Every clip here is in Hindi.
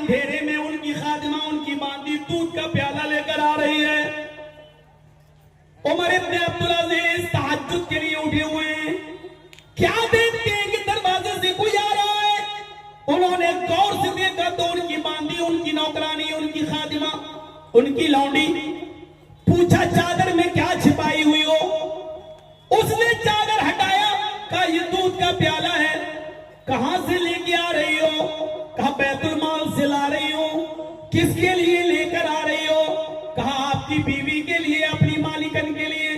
अंधेरे में उनकी खादिमा उनकी बांदी दूध का प्याला लेकर आ रही है। उमर इब्न अब्दुल अजीज तहज्जुद के लिए उठे हुए हैं। क्या देखते हैं कि दरवाजे से कोई आ रहा है। उन्होंने गौर से देखा तो उनकी बांदी, उनकी नौकरानी, उनकी खादिमा, उनकी लौंडी। पूछा चादर में क्या छिपाई हुई हो। उसने चादर हटाया, कहा ये दूध का प्याला है। कहां से लेके आ रही हो। कहा बैतुल माल से ला रही हो। किसके लिए लेकर आ रही हो। कहा आपकी बीवी के लिए, अपनी मालिकन के लिए।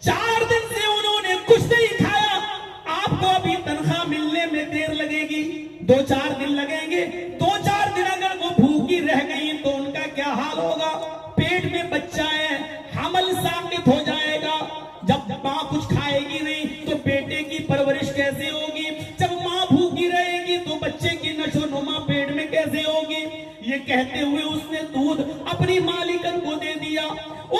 4 दिन से उन्होंने कुछ नहीं खाया। आपको अभी तनख्वाह मिलने में देर लगेगी, 2-4 दिन लगेंगे। 2-4 दिन अगर वो भूखी रह गई तो उनका क्या हाल होगा। पेट में बच्चा है, हमल साबित हो जाएगा। जब माँ कुछ खाएगी नहीं तो बेटे की परवरिश कैसे होगी। जब माँ भूखी रहेगी तो बच्चे की नशोनुमा पेट में कैसे होगी। ये कहते हुए उसने दूध अपनी मालिकन को दे दिया।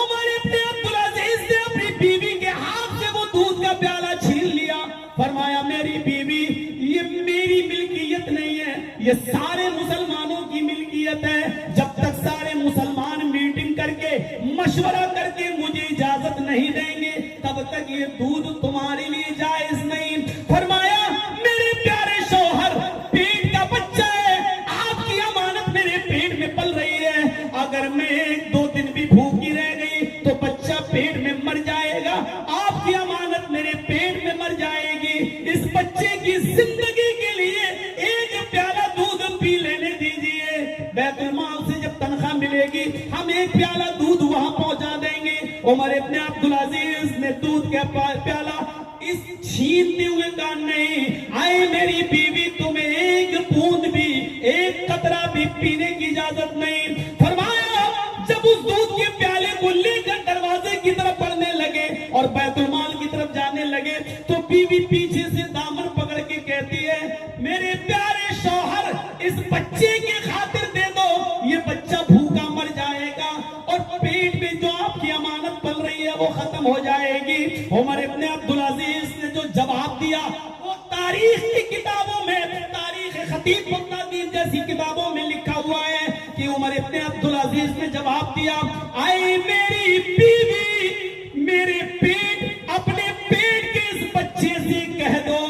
उमर इब्न अब्दुल अजीज ने अपनी बीवी के हाथ से वो दूध का प्याला छीन लिया। फरमाया मेरी बीवी, ये मेरी मिल्कियत नहीं है, ये सारे मुसलमानों की मिल्कियत है। जब तक सारे मुसलमान मीटिंग करके मशवरा करके मुझे इजाजत नहीं देंगे तब तक ये दूध तुम्हारे लिए जायज नहीं। फरमाया मेरे प्यारे शौहर, पेट का बच्चा है, आपकी अमानत मेरे पेट में पल रही है। अगर मैं 1-2 दिन भी भूखी रह गई तो बच्चा पेट में मर जाएगा। आपकी अमानत मेरे पेट में मर जाएगी। इस बच्चे की जिंदगी के लिए एक प्याला दूध पी लेने दीजिए। बैतुल माल से जब तनख्वाह मिलेगी हम एक प्याला दूध वहां पहुंचा देंगे। उमर इब्न अब्दुल अजीज ने दूध का प्याला इस छीनते हुए कहा नहीं, आए मेरी बीवी, तुम्हें एक बूंद भी, एक कतरा भी पीने की इजाजत नहीं। फरमाया जब उस दूध के प्याले को लेकर दरवाजे की तरफ बढ़ने लगे और बैतुल माल की तरफ जाने लगे तो बीवी पीछे से दामन पकड़ के कहती है मेरे प्यारे शौहर, इस बच्चे की खातिर दे दो, ये बच्चा भूखा मर जाएगा और पेट में जो आपकी अमानत पल रही है वो खत्म हो जाएगी। उमर इब्न अब्दुल अजीज ने जो जवाब दिया वो तारीख की किताबों में, तारीख खतीब बगदादी जैसी किताबों में लिखा हुआ है कि उमर इब्न अब्दुल अजीज ने जवाब दिया, आए मेरी बीवी, मेरे पेट, अपने पेट के इस बच्चे से कह दो,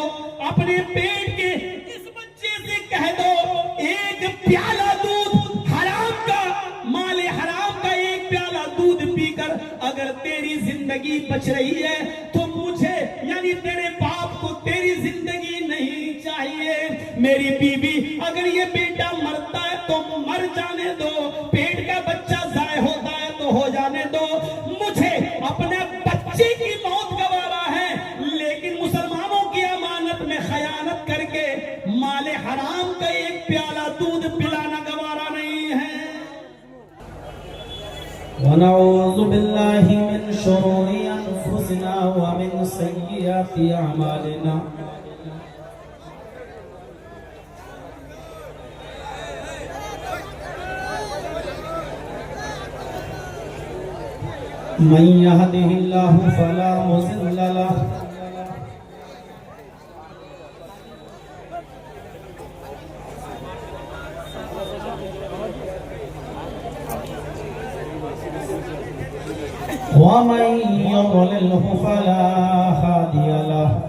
अपने पेट के इस बच्चे से कह दो एक प्याला दूध हराम का, माले हराम का एक प्याला दूध पीकर अगर तेरी जिंदगी बच रही है तो मुझे यानी तेरे बाप को तेरी जिंदगी नहीं चाहिए। मेरी बीवी, अगर ये बेटा मरता है तो मर जाने दो, पेट का बच्चा जाए होता है तो हो जाने दो, मुझे अपने बच्चे की मौत गवारा है, लेकिन मुसलमानों की अमानत में खयानत करके माले हराम का एक प्याला दूध पिलाना गवारा नहीं है। वनऊज़ु बिल्लाहि मिन शुरूरि अनफुसिना व मिन सय्यिआति अमालिना। मन यहदिहिल्लाहु फला मुज़िल्ल लहु व मन युज़लिल्हु फला हादिय लहु।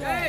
Hey!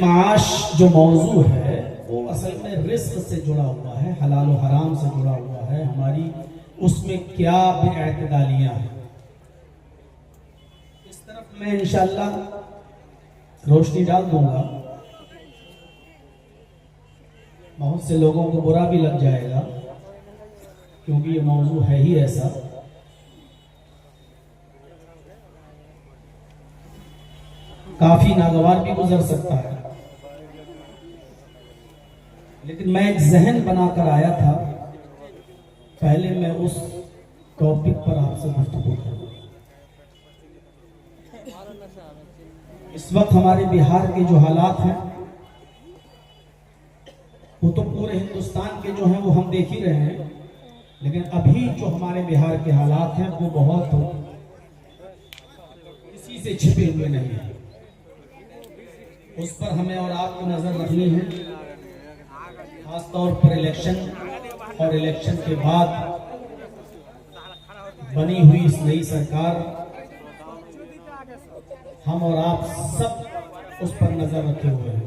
माश जो मौजू है वो असल में रिस्क से जुड़ा हुआ है, हलाल और हराम से जुड़ा हुआ है। हमारी उसमें क्या बेअतदालियां हैं, इस तरफ मैं इंशाअल्लाह रोशनी डाल दूंगा। बहुत से लोगों को बुरा भी लग जाएगा क्योंकि ये मौजू है ही ऐसा। काफी नागवार भी गुजर सकता है, लेकिन मैं एक जहन बनाकर आया था, पहले मैं उस टॉपिक पर आपसे गुफ्तगू करूं। इस वक्त हमारे बिहार के जो हालात हैं वो तो पूरे हिंदुस्तान के जो हैं वो हम देख ही रहे हैं, लेकिन अभी जो हमारे बिहार के हालात हैं वो बहुत किसी से छिपे हुए नहीं हैं। उस पर हमें और आपको नजर रखनी है, खास तौर पर इलेक्शन और इलेक्शन के बाद बनी हुई इस नई सरकार, हम और आप सब उस पर नजर रखे हुए हैं।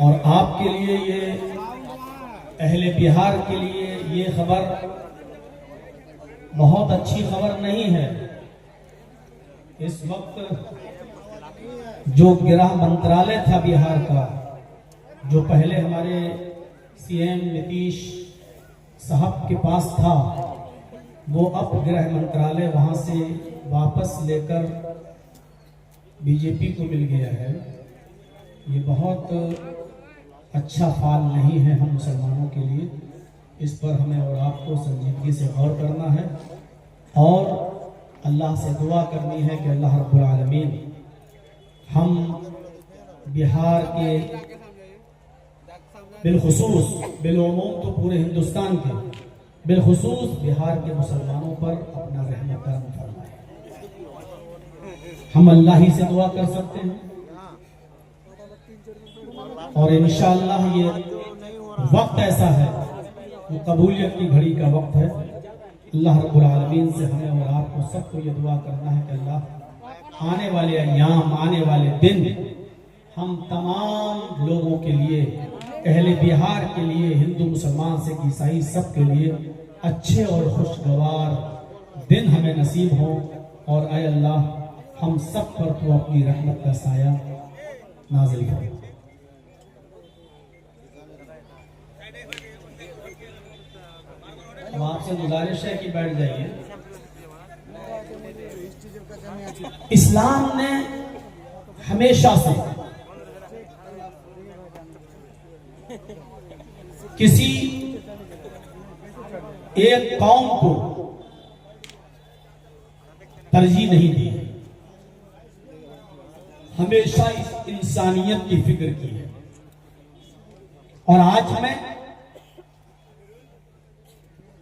और आपके लिए ये, अहले बिहार के लिए ये खबर बहुत अच्छी खबर नहीं है। इस वक्त जो गृह मंत्रालय था बिहार का, जो पहले हमारे सीएम नीतीश साहब के पास था, वो अब गृह मंत्रालय वहां से वापस लेकर बीजेपी को मिल गया है। ये बहुत अच्छा फाल नहीं है हम मुसलमानों के लिए। इस पर हमें और आपको संजीदगी से गौर करना है और अल्लाह से दुआ करनी है कि अल्लाह रब्बुल आलमीन हम बिहार के बिलखुसूस, बिलउमूम तो पूरे हिंदुस्तान के, बिलखुसूस बिहार के मुसलमानों पर अपना रहमत करम फरमाए। हम अल्लाह ही से दुआ कर सकते हैं और इंशाअल्लाह ये वक्त ऐसा है, वो कबूलियत की घड़ी का वक्त है। अल्लाह रब्बुल आलमीन से हमें और आपको सबको ये दुआ करना है कि अल्लाह आने वाले अय्याम, आने वाले दिन हम तमाम लोगों के लिए, अहले बिहार के लिए, हिंदू मुसलमान से ईसाई सब के लिए अच्छे और खुशगवार दिन हमें नसीब हो। और ऐ अल्लाह हम सब पर तो अपनी रहमत का साया नाज़िल कर। अब आपसे गुजारिश है कि बैठ जाइए। इस्लाम ने हमेशा से किसी एक कौम को तरजीह नहीं दी, हमेशा इस इंसानियत की फिक्र की है। और आज मैं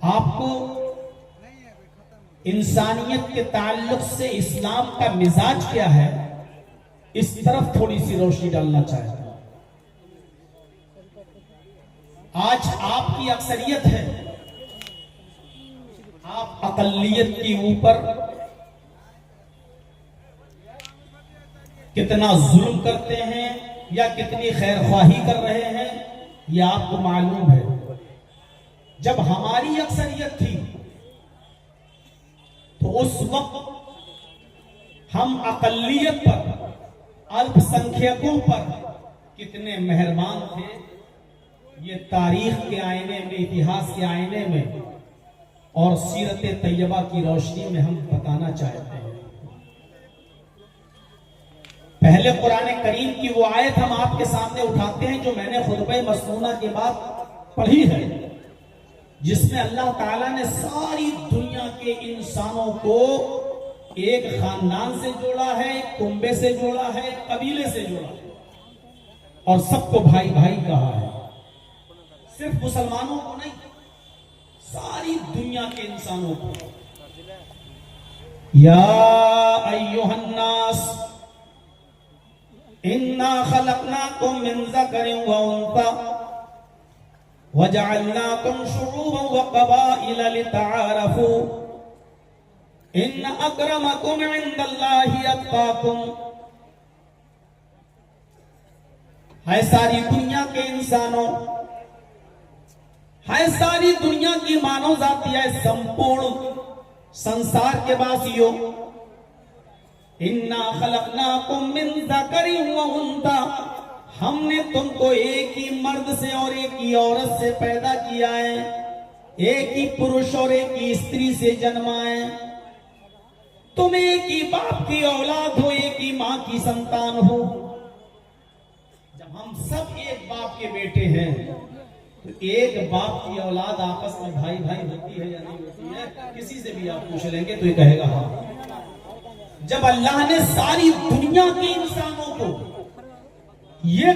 आपको इंसानियत के ताल्लुक से इस्लाम का मिजाज क्या है, इस तरफ थोड़ी सी रोशनी डालना चाहता हूं। आज आपकी अक्सरियत है, आप अकलियत के ऊपर कितना जुल्म करते हैं या कितनी खैरख्वाही कर रहे हैं, यह आपको मालूम है। जब हमारी अक्सरियत थी तो उस वक्त हम अकलियत पर, अल्पसंख्यकों पर कितने मेहरबान थे, ये तारीख के आईने में, इतिहास के आईने में और सीरत तैयबा की रोशनी में हम बताना चाहते हैं। पहले कुरान करीम की वो आयत हम आपके सामने उठाते हैं जो मैंने खुतबे मसनूना के बाद पढ़ी है, जिसमें अल्लाह ताला ने सारी दुनिया के इंसानों को एक खानदान से जोड़ा है, एक कुंबे से जोड़ा है, एक कबीले से जोड़ा है और सबको भाई भाई कहा है। सिर्फ मुसलमानों को नहीं, सारी दुनिया के इंसानों को। या अय्युहन्नास इन्ना खलकनाकुम मिन ज़करिन व उन्सा वजअलनाकुम शुऊबन व क़बाइला लितआरफू इन्न अक्रमकुम इंदल्लाहि अत्क़ाकुम। है सारी दुनिया के इंसानों, है सारी दुनिया की मानव जाति, है संपूर्ण संसार के वासियों, इन्ना खलकनाकुम मिन ज़करिन व उन्सा, हमने तुमको एक ही मर्द से और एक ही औरत से पैदा किया है, एक ही पुरुष और एक ही स्त्री से जन्माए। तुम एक ही बाप की औलाद हो, एक ही मां की संतान हो। जब हम सब एक बाप के बेटे हैं तो एक बाप की औलाद आपस में भाई भाई होती है या नहीं होती है? किसी से भी आप पूछ लेंगे तो ये कहेगा हाँ। जब अल्लाह ने सारी दुनिया के इंसानों को ये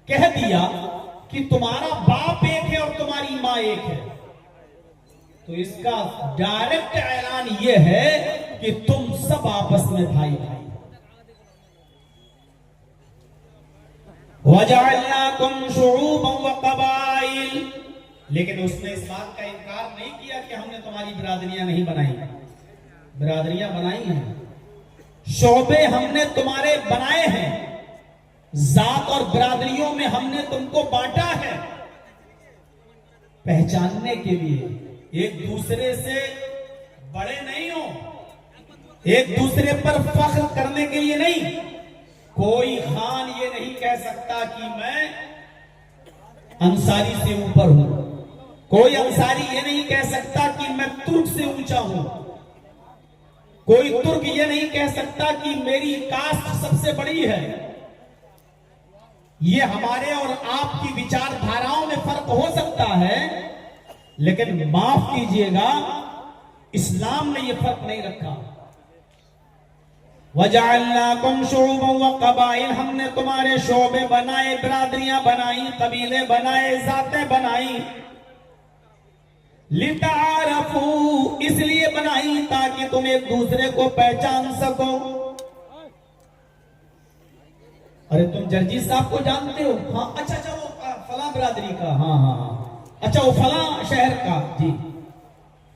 कह दिया कि तुम्हारा बाप एक है और तुम्हारी मां एक है, तो इसका डायरेक्ट ऐलान ये है कि तुम सब आपस में भाई भाई। वजअलनाकुम शुऊबन व क़बाइल, लेकिन उसने इस बात का इनकार नहीं किया कि हमने तुम्हारी बिरादरियां नहीं बनाई। बिरादरियां बनाई हैं, शोबे हमने तुम्हारे बनाए हैं, जात और बिरादरियों में हमने तुमको बांटा है, पहचानने के लिए। एक दूसरे से बड़े नहीं हो, एक दूसरे पर फख्र करने के लिए नहीं। कोई खान ये नहीं कह सकता कि मैं अंसारी से ऊपर हूं, कोई अंसारी ये नहीं कह सकता कि मैं तुर्क से ऊंचा हूं, कोई तुर्क ये नहीं कह सकता कि मेरी कास्ट सबसे बड़ी है। ये हमारे और आपकी विचारधाराओं में फर्क हो सकता है, लेकिन माफ कीजिएगा, इस्लाम ने यह फर्क नहीं रखा। वजअलनाकुम शुऊबन व क़बाइल, हमने तुम्हारे शोबे बनाए, बिरादरियां बनाई, कबीले बनाए, जातें बनाई। लितारफू, इसलिए बनाई ताकि तुम एक दूसरे को पहचान सको। अरे तुम जर्जी साहब को जानते हो? हाँ, अच्छा वो फला बिरादरी का, हाँ, अच्छा वो फला शहर का, जी।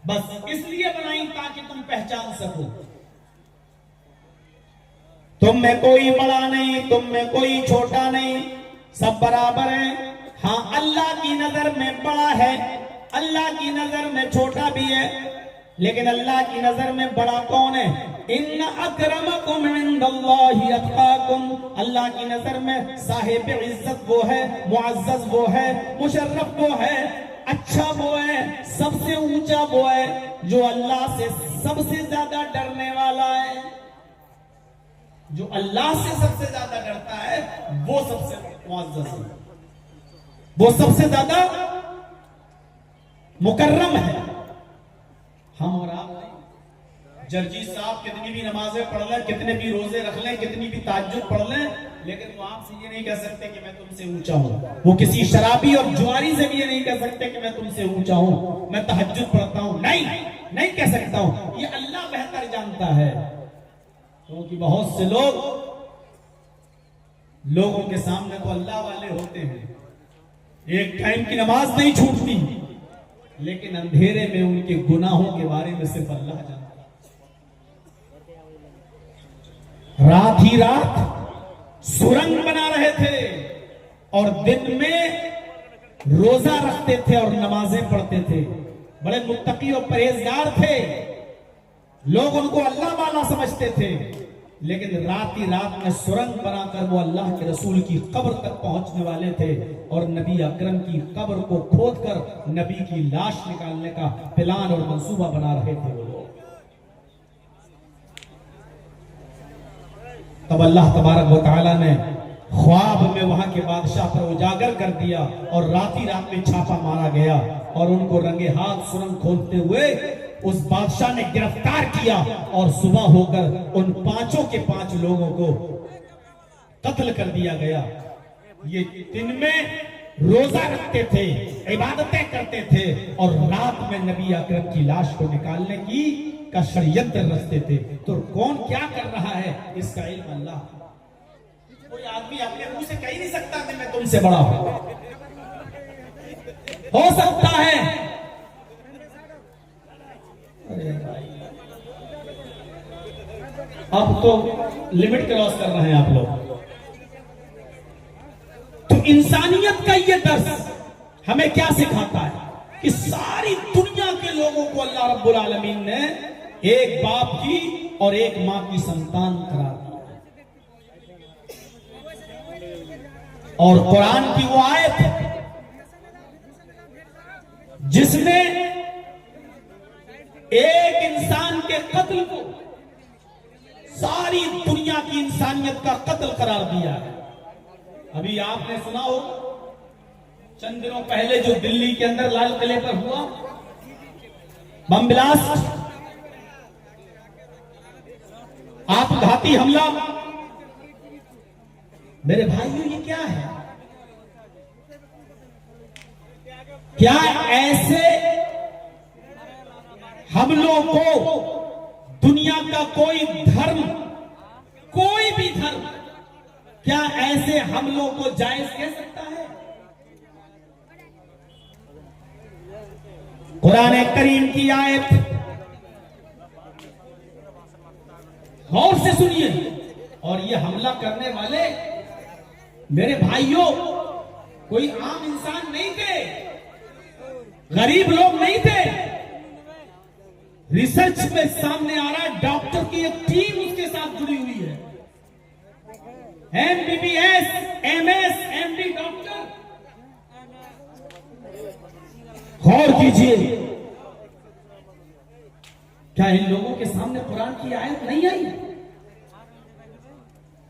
बस इसलिए बनाई ताकि तुम पहचान सको। तुम में कोई बड़ा नहीं, तुम में कोई छोटा नहीं, सब बराबर है। हाँ, अल्लाह की नजर में बड़ा है, अल्लाह की नजर में छोटा भी है, लेकिन अल्लाह की नजर में बड़ा कौन है? इन्न अक्रमकुम इंदल्लाहि अत्क़ाकुम, अल्लाह की नजर में साहिब इज्जत वो है, मुअज़्ज़ज़ वो है, मुशर्रफ वो है, अच्छा वो है, सबसे ऊंचा वो है जो अल्लाह से सबसे ज्यादा डरने वाला है। जो अल्लाह से सबसे ज्यादा डरता है वो सबसे मुअज़्ज़ज़ है, वो सबसे ज्यादा मुकर्रम है। हम और आप नहीं। जर्जी साहब कितनी भी नमाजें पढ़ लें, कितने भी रोजे रख लें, कितनी भी ताज्जुद पढ़ लें, लेकिन वो आपसे ये नहीं कह सकते कि मैं तुमसे ऊंचा हूं। वो किसी शराबी और जुआरी से भी ये नहीं कह सकते कि मैं तुमसे ऊंचा हूं, मैं तहज्जुद पढ़ता हूं। नहीं कह सकता हूं। ये अल्लाह बेहतर जानता है, क्योंकि बहुत से लोगों के सामने तो अल्लाह वाले होते हैं, एक टाइम की नमाज नहीं छूटती, लेकिन अंधेरे में उनके गुनाहों के बारे में सिर्फ अल्लाह जानता है। रात ही रात सुरंग बना रहे थे और दिन में रोजा रखते थे और नमाजें पढ़ते थे, बड़े मुत्तकी और परहेजगार थे, लोग उनको अल्लाह वाला समझते थे। लेकिन रात ही रात में सुरंग बनाकर वो अल्लाह के रसूल की कब्र तक पहुंचने वाले थे और नबी अकरम की कब्र को खोदकर नबी की लाश निकालने का प्लान और मंसूबा बना रहे थे वो लोग। तब अल्लाह तबारक व तआला ने ख्वाब में वहां के बादशाह पर उजागर कर दिया और रात ही रात में छापा मारा गया और उनको रंगे हाथ सुरंग खोदते हुए उस बादशाह ने गिरफ्तार किया और सुबह होकर उन पांचों के 5 लोगों को कत्ल कर दिया गया। ये दिन में रोजा रखते थे, इबादतें करते थे और रात में नबी अकरम की लाश को निकालने की का षड्यंत्र रचते थे। तो कौन क्या कर रहा है इसका इल्म अल्लाह। कोई आदमी अपने मुंह से कह ही नहीं सकता कि मैं तुमसे बड़ा हूं। हो सकता है अरे भाई अब तो लिमिट क्रॉस कर रहे हैं आप लोग। तो इंसानियत का ये दर्स हमें क्या सिखाता है कि सारी दुनिया के लोगों को अल्लाह रब्बुल आलमीन ने एक बाप की और एक मां की संतान करार दिया। और कुरान की वो आयत जिसने एक इंसान के कत्ल को सारी दुनिया की इंसानियत का कत्ल करार दिया है। अभी आपने सुना हो चंद दिनों पहले जो दिल्ली के अंदर लाल किले पर हुआ बम ब्लास्ट, आत्मघाती हमला। मेरे भाइयों ये क्या है? क्या ऐसे हमलों को दुनिया का कोई धर्म, कोई भी धर्म क्या ऐसे हमलों को जायज कह सकता है? कुरान करीम की आयत गौर से सुनिए। और ये हमला करने वाले मेरे भाइयों कोई आम इंसान नहीं थे, गरीब लोग नहीं थे। रिसर्च में सामने आ रहा है डॉक्टर की एक टीम उसके साथ जुड़ी हुई है, MBBS, MS, MD डॉक्टर। गौर कीजिए, क्या इन लोगों के सामने कुरान की आयत नहीं आई?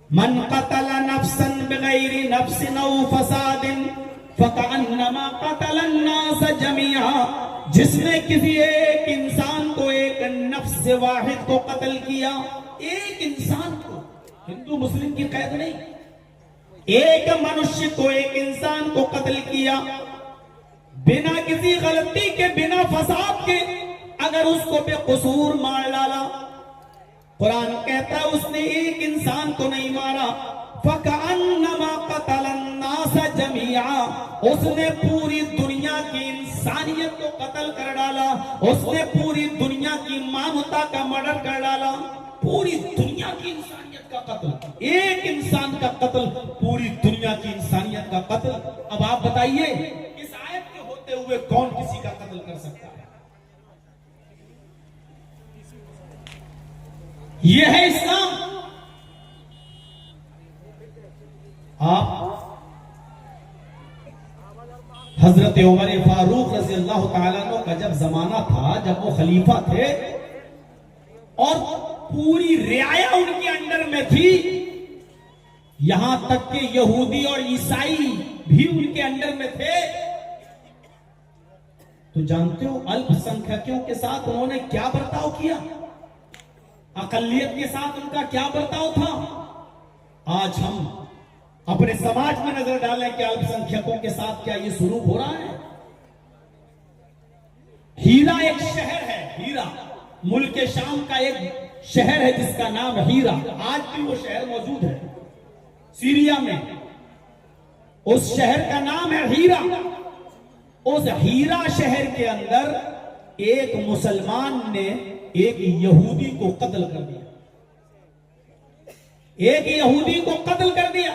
मन कतला नफ्सन बिगैरि नफ्सिन औ फसादिन फकअन्नमा कतला अन्नास जमीआ। जिसने किसी एक इंसान को, एक नफ्स वाहिद को कत्ल किया, एक इंसान को, हिंदू मुस्लिम की कैद नहीं, एक मनुष्य को, एक इंसान को कत्ल किया बिना किसी गलती के, बिना फसाद के, अगर उसको बेकसूर मार डाला, कुरान कहता है उसने एक इंसान को नहीं मारा, फकअन्नमा कतला अन्नास जमीआ, उसने पूरी दुनिया की इंसानियत को कत्ल कर डाला, उसने पूरी दुनिया की मानवता का मर्डर कर डाला। पूरी दुनिया की इंसानियत का कत्ल, एक इंसान का कत्ल, पूरी दुनिया की इंसानियत का कत्ल। अब आप बताइए इस आयत के होते हुए कौन किसी का कत्ल कर सकता है? यह है इस्लाम। आप हजरत उमर फारूक रज़ी अल्लाह ताला अन्हु का जब जमाना था, जब वो खलीफा थे और पूरी रियाया उनके अंडर में थी, यहां तक कि यहूदी और ईसाई भी उनके अंडर में थे, तो जानते हो अल्पसंख्यकों के साथ उन्होंने क्या बर्ताव किया? अकलियत के साथ उनका क्या बर्ताव था? आज हम अपने समाज में नजर डालें कि अल्पसंख्यकों के साथ क्या ये सुलूक हो रहा है? हीरा एक शहर है, हीरा मुल्क शाम का एक शहर है जिसका नाम हीरा, आज भी वो शहर मौजूद है सीरिया में। उस शहर का नाम है हीरा। उस हीरा शहर के अंदर एक मुसलमान ने एक यहूदी को कत्ल कर दिया, एक यहूदी को कत्ल कर दिया।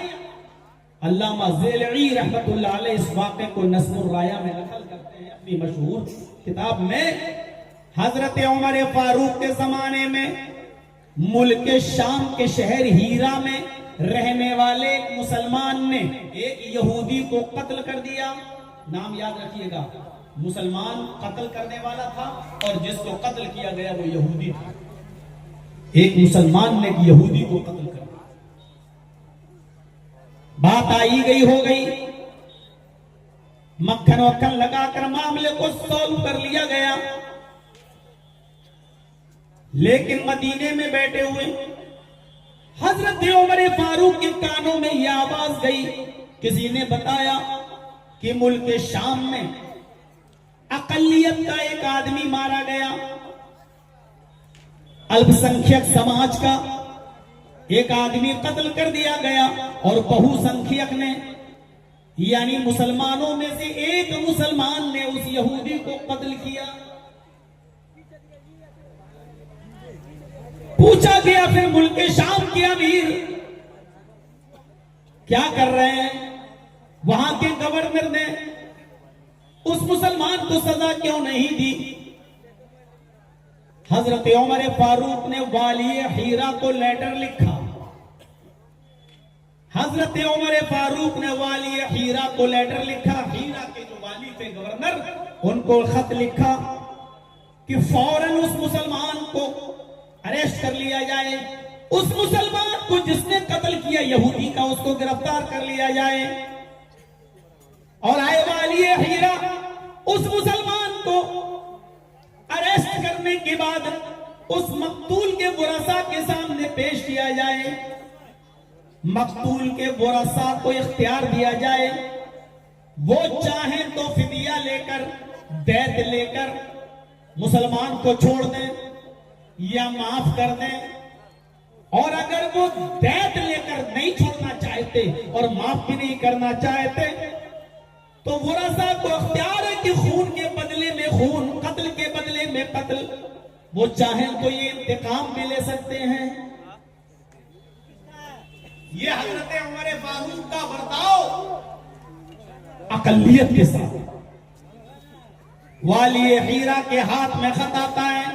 अल्लामा ज़ेलई रहमतुल्लाह अलैह इस वाक़े को नस्मुर राया में नकल करते हैं अपनी मशहूर किताब में। हजरत उमर फारूक के जमाने में मुल्क शाम के शहर हीरा में रहने वाले एक मुसलमान ने एक यहूदी को कत्ल कर दिया। नाम याद रखिएगा, मुसलमान कत्ल करने वाला था और जिसको कत्ल किया गया वो यहूदी था। एक मुसलमान ने एक यहूदी को कत्ल कर दिया। बात आई गई हो गई, मक्खन वक्खन लगाकर मामले को सॉल्व कर लिया गया। लेकिन मदीने में बैठे हुए हजरत उमर फारूक के कानों में यह आवाज गई, किसी ने बताया कि मुल्क शाम में अकलियत का एक आदमी मारा गया, अल्पसंख्यक समाज का एक आदमी कत्ल कर दिया गया और बहुसंख्यक ने यानी मुसलमानों में से एक मुसलमान ने उस यहूदी को कत्ल किया। पूछा गया फिर मुल्क शाम के अमीर क्या कर रहे हैं? वहां के गवर्नर ने उस मुसलमान को सजा क्यों नहीं दी? हजरत उमर फारूक ने वाली हीरा को लेटर लिखा। हजरत उमर फारूक ने वाली हीरा को लेटर लिखा। हीरा के जो वाली थे गवर्नर, उनको खत लिखा कि फौरन उस मुसलमान को अरेस्ट कर लिया जाए, उस मुसलमान को जिसने कत्ल किया यहूदी का उसको गिरफ्तार कर लिया जाए। और आए वाली हीरा उस मुसलमान को अरेस्ट करने के बाद उस मकतूल के बुरसा के सामने पेश किया जाए। मकतूल के बुरसा को इख्तियार दिया जाए, वो चाहे तो फिदिया लेकर दैत लेकर मुसलमान को छोड़ दें या माफ कर दें, और अगर वो दैत लेकर नहीं छोड़ना चाहते और माफ भी नहीं करना चाहते तो बुरसा को इख्तियार है कि खून के बदले में खून, कत्ल के बदले में कत्ल, वो चाहें तो ये इंतकाम भी ले सकते हैं। ये हजरत उमर फारूक का बर्ताव अकलियत के साथ। वाली हीरा के हाथ में खत आता है,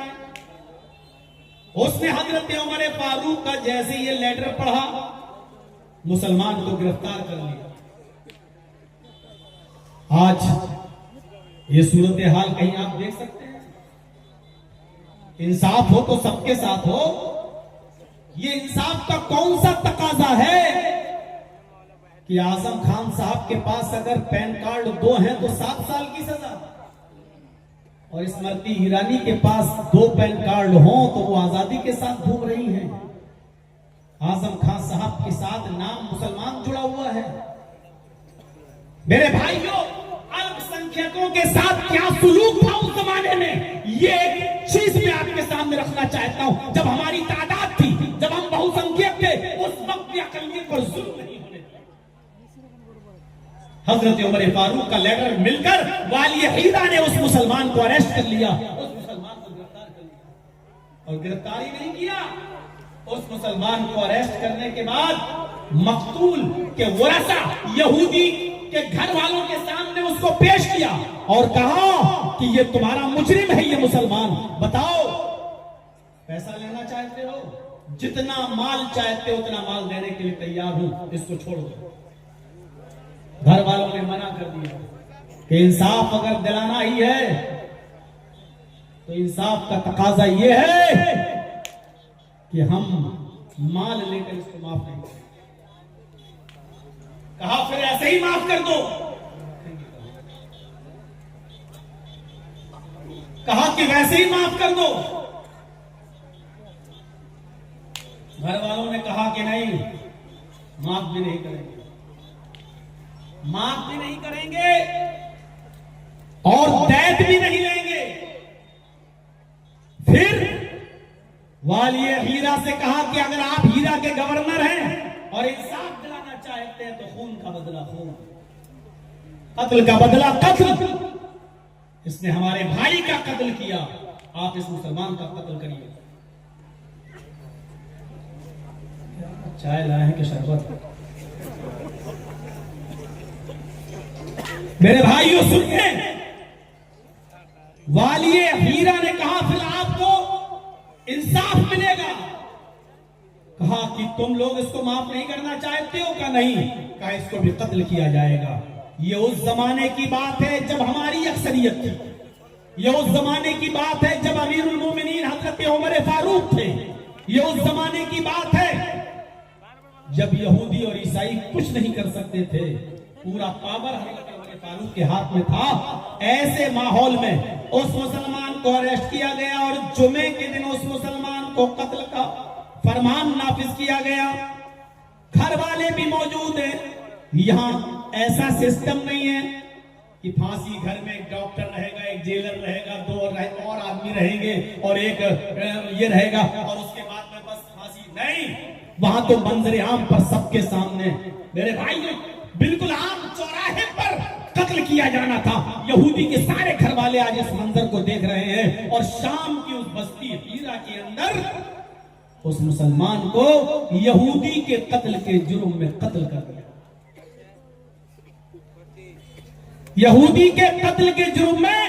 उसने हजरत उमर फारूक का जैसे ये लेटर पढ़ा, मुसलमान को गिरफ्तार कर लिया। आज ये सूरत हाल कहीं आप देख सकते हैं? इंसाफ हो तो सबके साथ हो। ये इंसाफ का कौन सा तकाजा है कि आजम खान साहब के पास अगर पैन कार्ड 2 हैं तो 7 साल की सजा, और स्मृति ईरानी के पास 2 पैन कार्ड हों तो वो आजादी के साथ घूम रही हैं। आजम खान साहब के साथ नाम मुसलमान जुड़ा हुआ है। मेरे भाइयों, अल्पसंख्यकों के साथ क्या सुलूक था उस जमाने में, ये एक चीज मैं आपके सामने रखना चाहता हूं। जब हमारी तादाद थी, जब हम बहुसंख्यक थे, उस वक्त भी अकलियत पर जुल्म नहीं होने थे। हजरत उमर फारूक का लेटर मिलकर वाली हीरा ने उस मुसलमान को अरेस्ट कर लिया, उस मुसलमान को गिरफ्तार कर लिया। और गिरफ्तारी नहीं किया, उस मुसलमान को अरेस्ट करने के बाद मकतूल के वरसा यहूदी के घर वालों के सामने उसको पेश किया और कहा कि ये तुम्हारा मुजरिम है, ये मुसलमान, बताओ पैसा लेना चाहते हो? जितना माल चाहते हो उतना माल देने के लिए तैयार हूं, इसको छोड़ दो। घर वालों ने मना कर दिया कि इंसाफ अगर दिलाना ही है तो इंसाफ का तकाजा ये है कि हम माल लेकर इसको माफ नहीं करें। कहा फिर ऐसे ही माफ कर दो। कहा कि वैसे ही माफ कर दो। घर वालों ने कहा कि नहीं, माफ भी नहीं करेंगे, माफ भी नहीं करेंगे और दैत भी नहीं लेंगे। फिर वाली हीरा से कहा कि अगर आप हीरा के गवर्नर हैं और इंसाफ दिलाना चाहते हैं तो खून का बदला खून, कत्ल का बदला कत्ल। इसने हमारे भाई का कत्ल किया, आप इस मुसलमान का कत्ल करिए। चाय लाए हैं कि शरबत? मेरे भाइयों सुनिए, वालिए हीरा ने कहा फिर आपको इंसाफ मिलेगा। कहा कि तुम लोग इसको माफ नहीं करना चाहते हो? का नहीं, कहा इसको भी कत्ल किया जाएगा। ये उस जमाने की बात है जब हमारी अक्सरियत थी, ये उस जमाने की बात है जब अमीरुल मोमिनीन हजरत उमर फारूक थे, ये उस जमाने की बात है जब यहूदी और ईसाई कुछ नहीं कर सकते थे, पूरा पावर हजरत उमर फारूक के हाथ में था। ऐसे माहौल में उस मुसलमान को अरेस्ट किया गया और जुमे के दिन उस मुसलमान को कत्ल का फरमान नाफिज किया गया। घर वाले भी मौजूद हैं। यहां ऐसा सिस्टम नहीं है कि फांसी घर में एक डॉक्टर रहेगा, एक जेलर रहेगा, दो और आदमी रहेंगे और एक ये रहेगा और उसके बाद में बस फांसी। नहीं, वहां तो मंजर आम पर सबके सामने मेरे भाई बिल्कुल आम चौराहे पर कत्ल किया जाना था। यहूदी के सारे घर वाले आज इस मंजर को देख रहे हैं और शाम की उस बस्ती हीरा के अंदर उस मुसलमान को यहूदी के कत्ल के जुर्म में कत्ल कर दिया। यहूदी के कत्ल के जुर्म में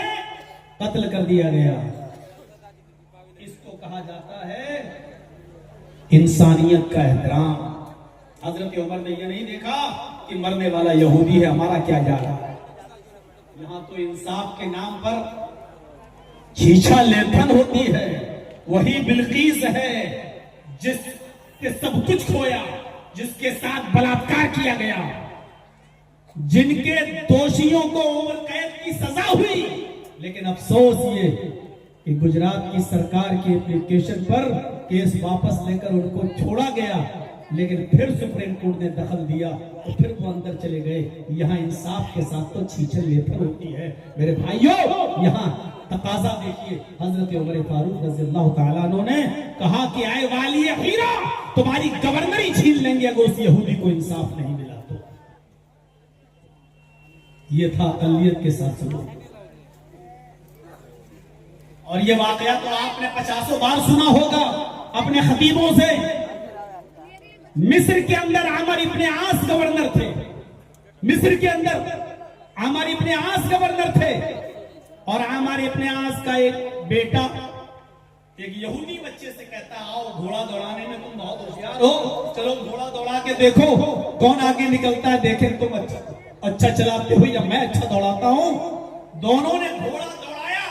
कत्ल कर दिया गया। इसको कहा जाता है इंसानियत का एहतराम। हजरत उमर ने यह नहीं देखा कि मरने वाला यहूदी है, हमारा क्या जा रहा है। यहां तो इंसाफ के नाम पर छीछा लेखन होती है। वही बिल्कीस है जिसके सब कुछ खोया, जिसके साथ बलात्कार किया गया, जिनके दोषियों को उम्र कैद की सजा हुई। लेकिन अफसोस ये कि गुजरात की सरकार की एप्लीकेशन पर केस वापस लेकर उनको छोड़ा गया, लेकिन फिर सुप्रीम कोर्ट ने दखल दिया तो फिर वो अंदर चले गए। यहाँ इंसाफ के साथ तो छीछल लेथर होती है। मेरे भाइयों, यहाँ तकाजा देखिए, हजरत उमर फारूक रज़ियल्लाहु ताला अन्हु ने कहा कि आए वाली हीरा, तुम्हारी गवर्नरी छीन लेंगे अगर उस यहूदी को इंसाफ नहीं मिला तो। ये था अक़लियत के साथ सुनो। और ये वाकया तो आपने 50 बार सुना होगा अपने खतीबों से। मिस्र के अंदर आमर इब्ने आस गवर्नर थे। मिस्र के अंदर आमर इब्ने आस गवर्नर थे और आमर इब्ने आस का एक बेटा एक यहूदी बच्चे से कहता, आओ घोड़ा दौड़ाने में तुम बहुत होशियार हो, चलो घोड़ा दौड़ा के देखो कौन आगे निकलता है, देखें तुम अच्छा चलाते हो या मैं अच्छा दौड़ाता हूं। दोनों ने घोड़ा दौड़ाया।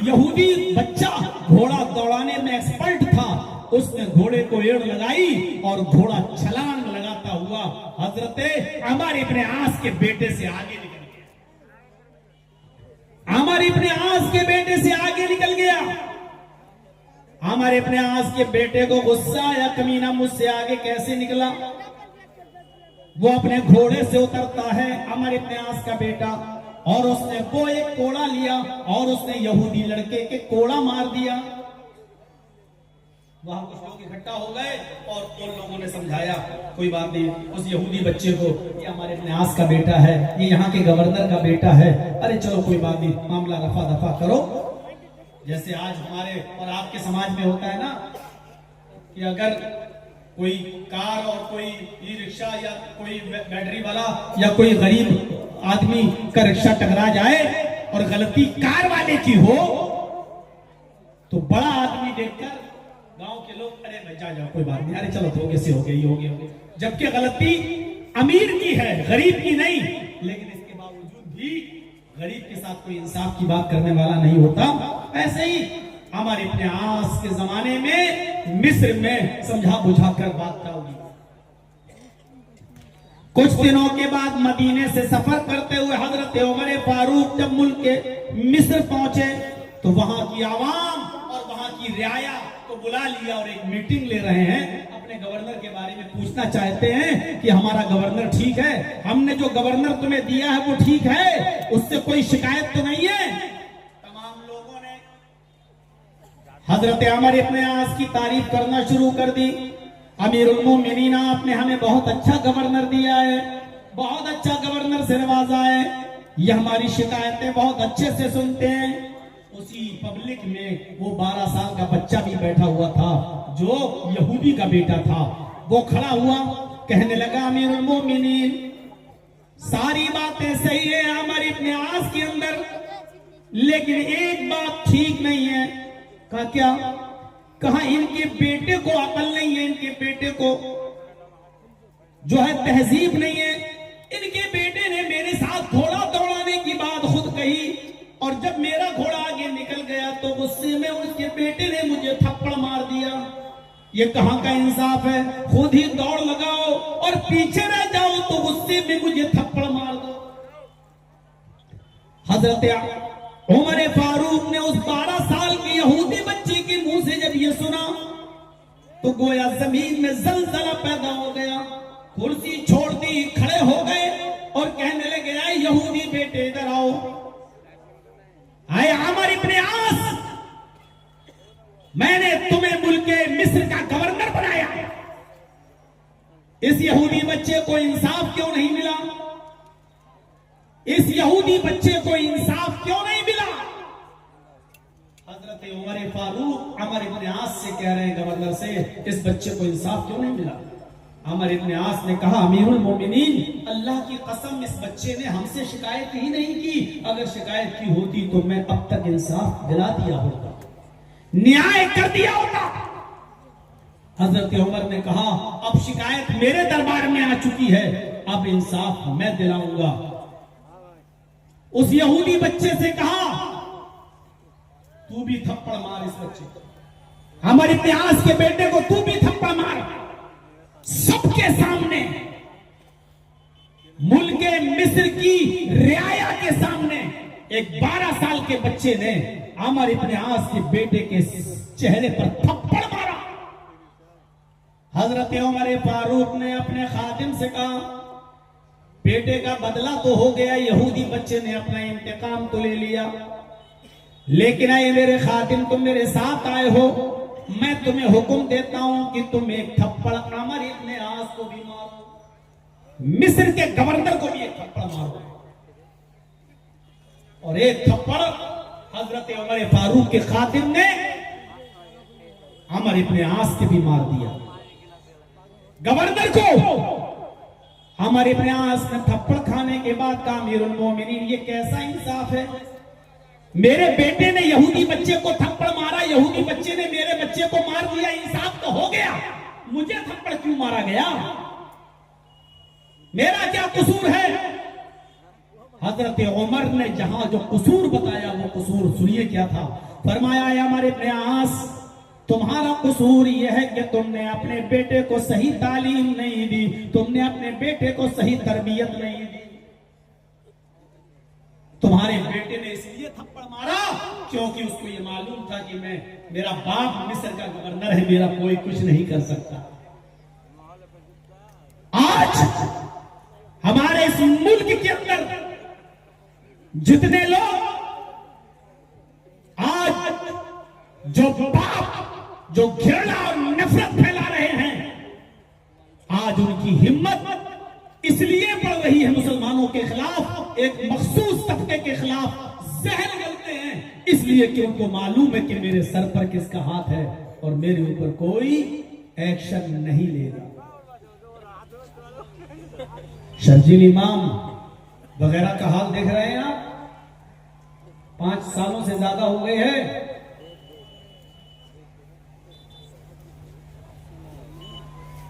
यहूदी बच्चा घोड़ा दौड़ाने में एक्सपर्ट था। उसने घोड़े को एड़ लगाई और घोड़ा छलांग लगाता हुआ हजरते अमर इब्ने आस के बेटे से आगे निकल गया। अमर इब्ने आस के बेटे से आगे निकल गया। अमर इब्ने आस के बेटे को गुस्सा आया, कमीना मुझसे आगे कैसे निकला। वो अपने घोड़े से उतरता है अमर इब्ने आस का बेटा, और उसने वो एक कोड़ा लिया और उसने यहूदी लड़के के कोड़ा मार दिया। वहां कुछ लोग इकट्ठा हो गए और उन लोगों ने समझाया कोई बात नहीं, उस यहूदी बच्चे को, ये हमारे इब्ने आस का बेटा है, ये यहाँ के गवर्नर का बेटा है, अरे चलो कोई बात नहीं, मामला रफा दफा करो। जैसे आज हमारे और आपके समाज में होता है ना कि अगर कोई कार और कोई ई रिक्शा या कोई बैटरी वाला या कोई गरीब आदमी का रिक्शा टकरा जाए और गलती कार वाले की हो तो बड़ा आदमी देखकर गांव के लोग, अरे भाई जा जाओ कोई बात नहीं, अरे चलो धोखे से हो गई, हो गया। जबकि गलती अमीर की है, गरीब की नहीं। लेकिन इसके बावजूद भी गरीब के साथ कोई इंसाफ की बात करने वाला नहीं होता। ऐसे ही हमारे इब्ने आस के जमाने में मिस्र में समझा बुझा कर बात होगी। कुछ दिनों के बाद मदीने से सफर करते हुए हजरत उमर फारूक जब मुल्क के मिस्र पहुंचे तो वहां की आवाम और वहां की रियाया को बुला लिया और एक मीटिंग ले रहे हैं। अपने गवर्नर के बारे में पूछना चाहते हैं कि हमारा गवर्नर ठीक है, हमने जो गवर्नर तुम्हें दिया है वो ठीक है, उससे कोई शिकायत तो नहीं है। तमाम लोगों ने हजरत उमर इब्ने आस की तारीफ करना शुरू कर दी। अमीरुल मोमिनीन, आपने हमें बहुत अच्छा गवर्नर दिया है, बहुत अच्छा गवर्नर से नवाजा है, ये हमारी शिकायतें बहुत अच्छे से सुनते हैं। उसी पब्लिक में वो 12 साल का बच्चा भी बैठा हुआ था जो यहूदी का बेटा था। वो खड़ा हुआ, कहने लगा, अमीरुल मोमिनीन, सारी बातें सही है अमर इब्ने आस के अंदर, लेकिन एक बात ठीक नहीं है। कहा क्या? कहा इनके बेटे को अकल नहीं है, इनके बेटे को जो है तहजीब नहीं है। इनके बेटे ने मेरे साथ घोड़ा दौड़ाने की बात खुद कही, और जब मेरा घोड़ा आगे निकल गया तो गुस्से में उसके बेटे ने मुझे थप्पड़ मार दिया। ये कहां का इंसाफ है? खुद ही दौड़ लगाओ और पीछे रह जाओ तो गुस्से में मुझे थप्पड़ मार दो। हजरत उमर फारूक ने उस 12 साल के यहूदी बच्चे के मुंह से जब ये सुना तो गोया जमीन में जलजला पैदा हो गया। कुर्सी छोड़ दी, खड़े हो गए और कहने लगे, आए यहूदी बेटे इधर आओ। आए अमर इब्ने आस, मैंने तुम्हें मुल्के मिस्र का गवर्नर बनाया, इस यहूदी बच्चे को इंसाफ क्यों नहीं मिला? इस यहूदी बच्चे को इंसाफ क्यों नहीं मिला? हजरत उमर फारूक अमर इब्ने आस से कह रहे हैं, गवर्नर से, इस बच्चे को इंसाफ क्यों नहीं मिला? अमर इब्ने आस ने कहा, अमीरुल मोमिनीन, अल्लाह की कसम इस बच्चे ने हमसे शिकायत ही नहीं की। अगर शिकायत की होती तो मैं अब तक इंसाफ दिला दिया होता, न्याय कर दिया होता। हजरत उमर ने कहा, अब शिकायत मेरे दरबार में आ चुकी है, अब इंसाफ मैं दिलाऊंगा। उस यहूदी बच्चे से कहा, तू भी थप्पड़ मार इस बच्चे को, अमर इब्ने आस के बेटे को तू भी थप्पड़ मार। सबके सामने, मुल्के मिस्र की रियाया के सामने एक 12 साल के बच्चे ने अमर इब्ने आस के बेटे के चेहरे पर थप्पड़ मारा। हजरत उमर फारूक ने अपने खादिम से कहा, बेटे का बदला तो हो गया, यहूदी बच्चे ने अपना इंतकाम तो ले लिया, लेकिन आए मेरे खादिम, तुम मेरे साथ आए हो, मैं तुम्हें हुक्म देता हूं कि तुम एक थप्पड़ अमर इब्ने आस को भी मारो, मिस्र के गवर्नर को भी एक थप्पड़ मारो। और एक थप्पड़ हजरत उमर फारूक के खातिम ने अमर इब्ने आस के भी मार दिया। गवर्नर को अमर इब्ने आस ने थप्पड़ खाने के बाद कहा, अमीरुल मोमिनीन, ये कैसा इंसाफ है? मेरे बेटे ने यहूदी बच्चे को थप्पड़ मारा, यहूदी बच्चे ने मेरे बच्चे को मार दिया, इंसाफ तो हो गया, मुझे थप्पड़ क्यों मारा गया? मेरा क्या कसूर है? हजरत उमर ने जहां जो कसूर बताया वो कसूर सुनिए क्या था। फरमाया, अमर इब्ने आस, तुम्हारा कसूर यह है कि तुमने अपने बेटे को सही तालीम नहीं दी, तुमने अपने बेटे को सही तरबियत नहीं दी। तुम्हारे बेटे ने इसलिए थप्पड़ मारा क्योंकि उसको ये मालूम था कि मेरा बाप मिस्र का गवर्नर है, मेरा कोई कुछ नहीं कर सकता। आज हमारे इस मुल्क के अंदर जितने लोग आज जो बाप जो घृणा और नफरत फैला रहे हैं, आज उनकी हिम्मत इसलिए बढ़ रही है मुसलमानों के खिलाफ, एक मखसूस तबके के खिलाफ जहर गलते हैं, इसलिए कि उनको मालूम है कि मेरे सर पर किसका हाथ है और मेरे ऊपर कोई एक्शन नहीं लेगा। शर्जील इमाम वगैरह का हाल देख रहे हैं आप, 5 सालों से ज्यादा हो गए हैं।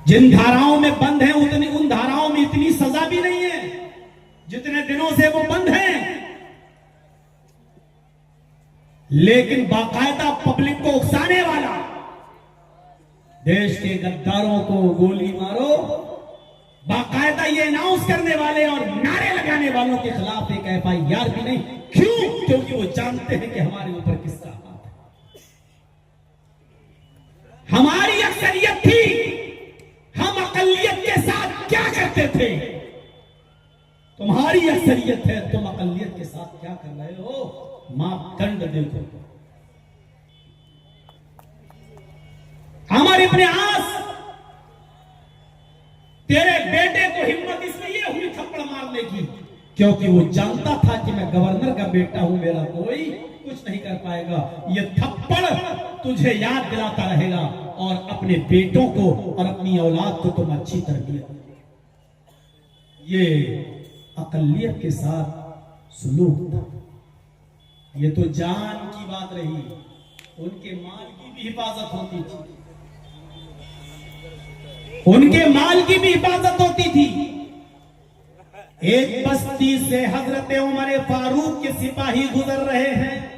जिन धाराओं में बंद हैं उन धाराओं में इतनी सजा भी नहीं है जितने दिनों से वो बंद हैं, लेकिन बाकायदा पब्लिक को उकसाने वाला, देश के गद्दारों को गोली मारो, बाकायदा ये अनाउंस करने वाले और नारे लगाने वालों के खिलाफ एक FIR भी नहीं। क्यों? क्योंकि वो जानते हैं कि हमारे ऊपर किसका हाथ है। हमारी अक्सरियत थी, हम अकलियत के साथ क्या करते थे? तुम्हारी अक्सरियत है, तुम अकलियत के साथ क्या कर रहे हो? मापदंड देखो। अमर इब्ने आस, तेरे बेटे को हिम्मत इसलिए हुई थप्पड़ मारने की क्योंकि वो जानता था कि मैं गवर्नर का बेटा हूं, मेरा कोई कुछ नहीं कर पाएगा। ये थप्पड़ तुझे याद दिलाता रहेगा और अपने बेटों को और अपनी औलाद को तुम अच्छी तरबियत। ये अकलियत के साथ सुलूक था। ये तो जान की बात रही, उनके माल की भी हिफाजत होती थी, उनके माल की भी हिफाजत होती थी। एक बस्ती से हजरत उमर फारूक के सिपाही गुजर रहे हैं,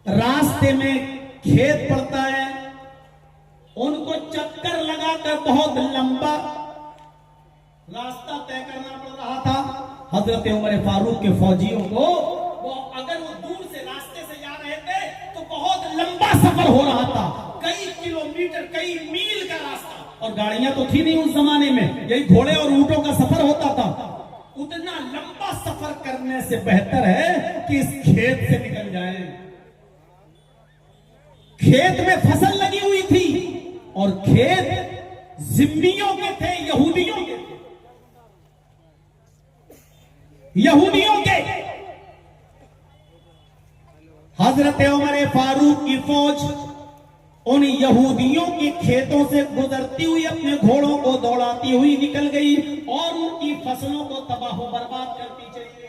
रास्ते में खेत पड़ता है, उनको चक्कर लगाकर बहुत लंबा रास्ता तय करना पड़ रहा था। हजरत उमर फारूक के फौजियों को वो अगर वो दूर से रास्ते से जा रहे थे तो बहुत लंबा सफर हो रहा था, कई किलोमीटर कई मील का रास्ता, और गाड़ियां तो थी नहीं उस जमाने में, यही घोड़े और ऊंटों का सफर होता था। उतना लंबा सफर करने से बेहतर है कि इस खेत से निकल जाए। खेत में फसल लगी हुई थी और खेत जिम्मियों के थे, यहूदियों के थे, यहूदियों के। हजरत उमर फारूक की फौज उन यहूदियों के खेतों से गुजरती हुई अपने घोड़ों को दौड़ाती हुई निकल गई और उनकी फसलों को तबाह बर्बाद करती चली गई।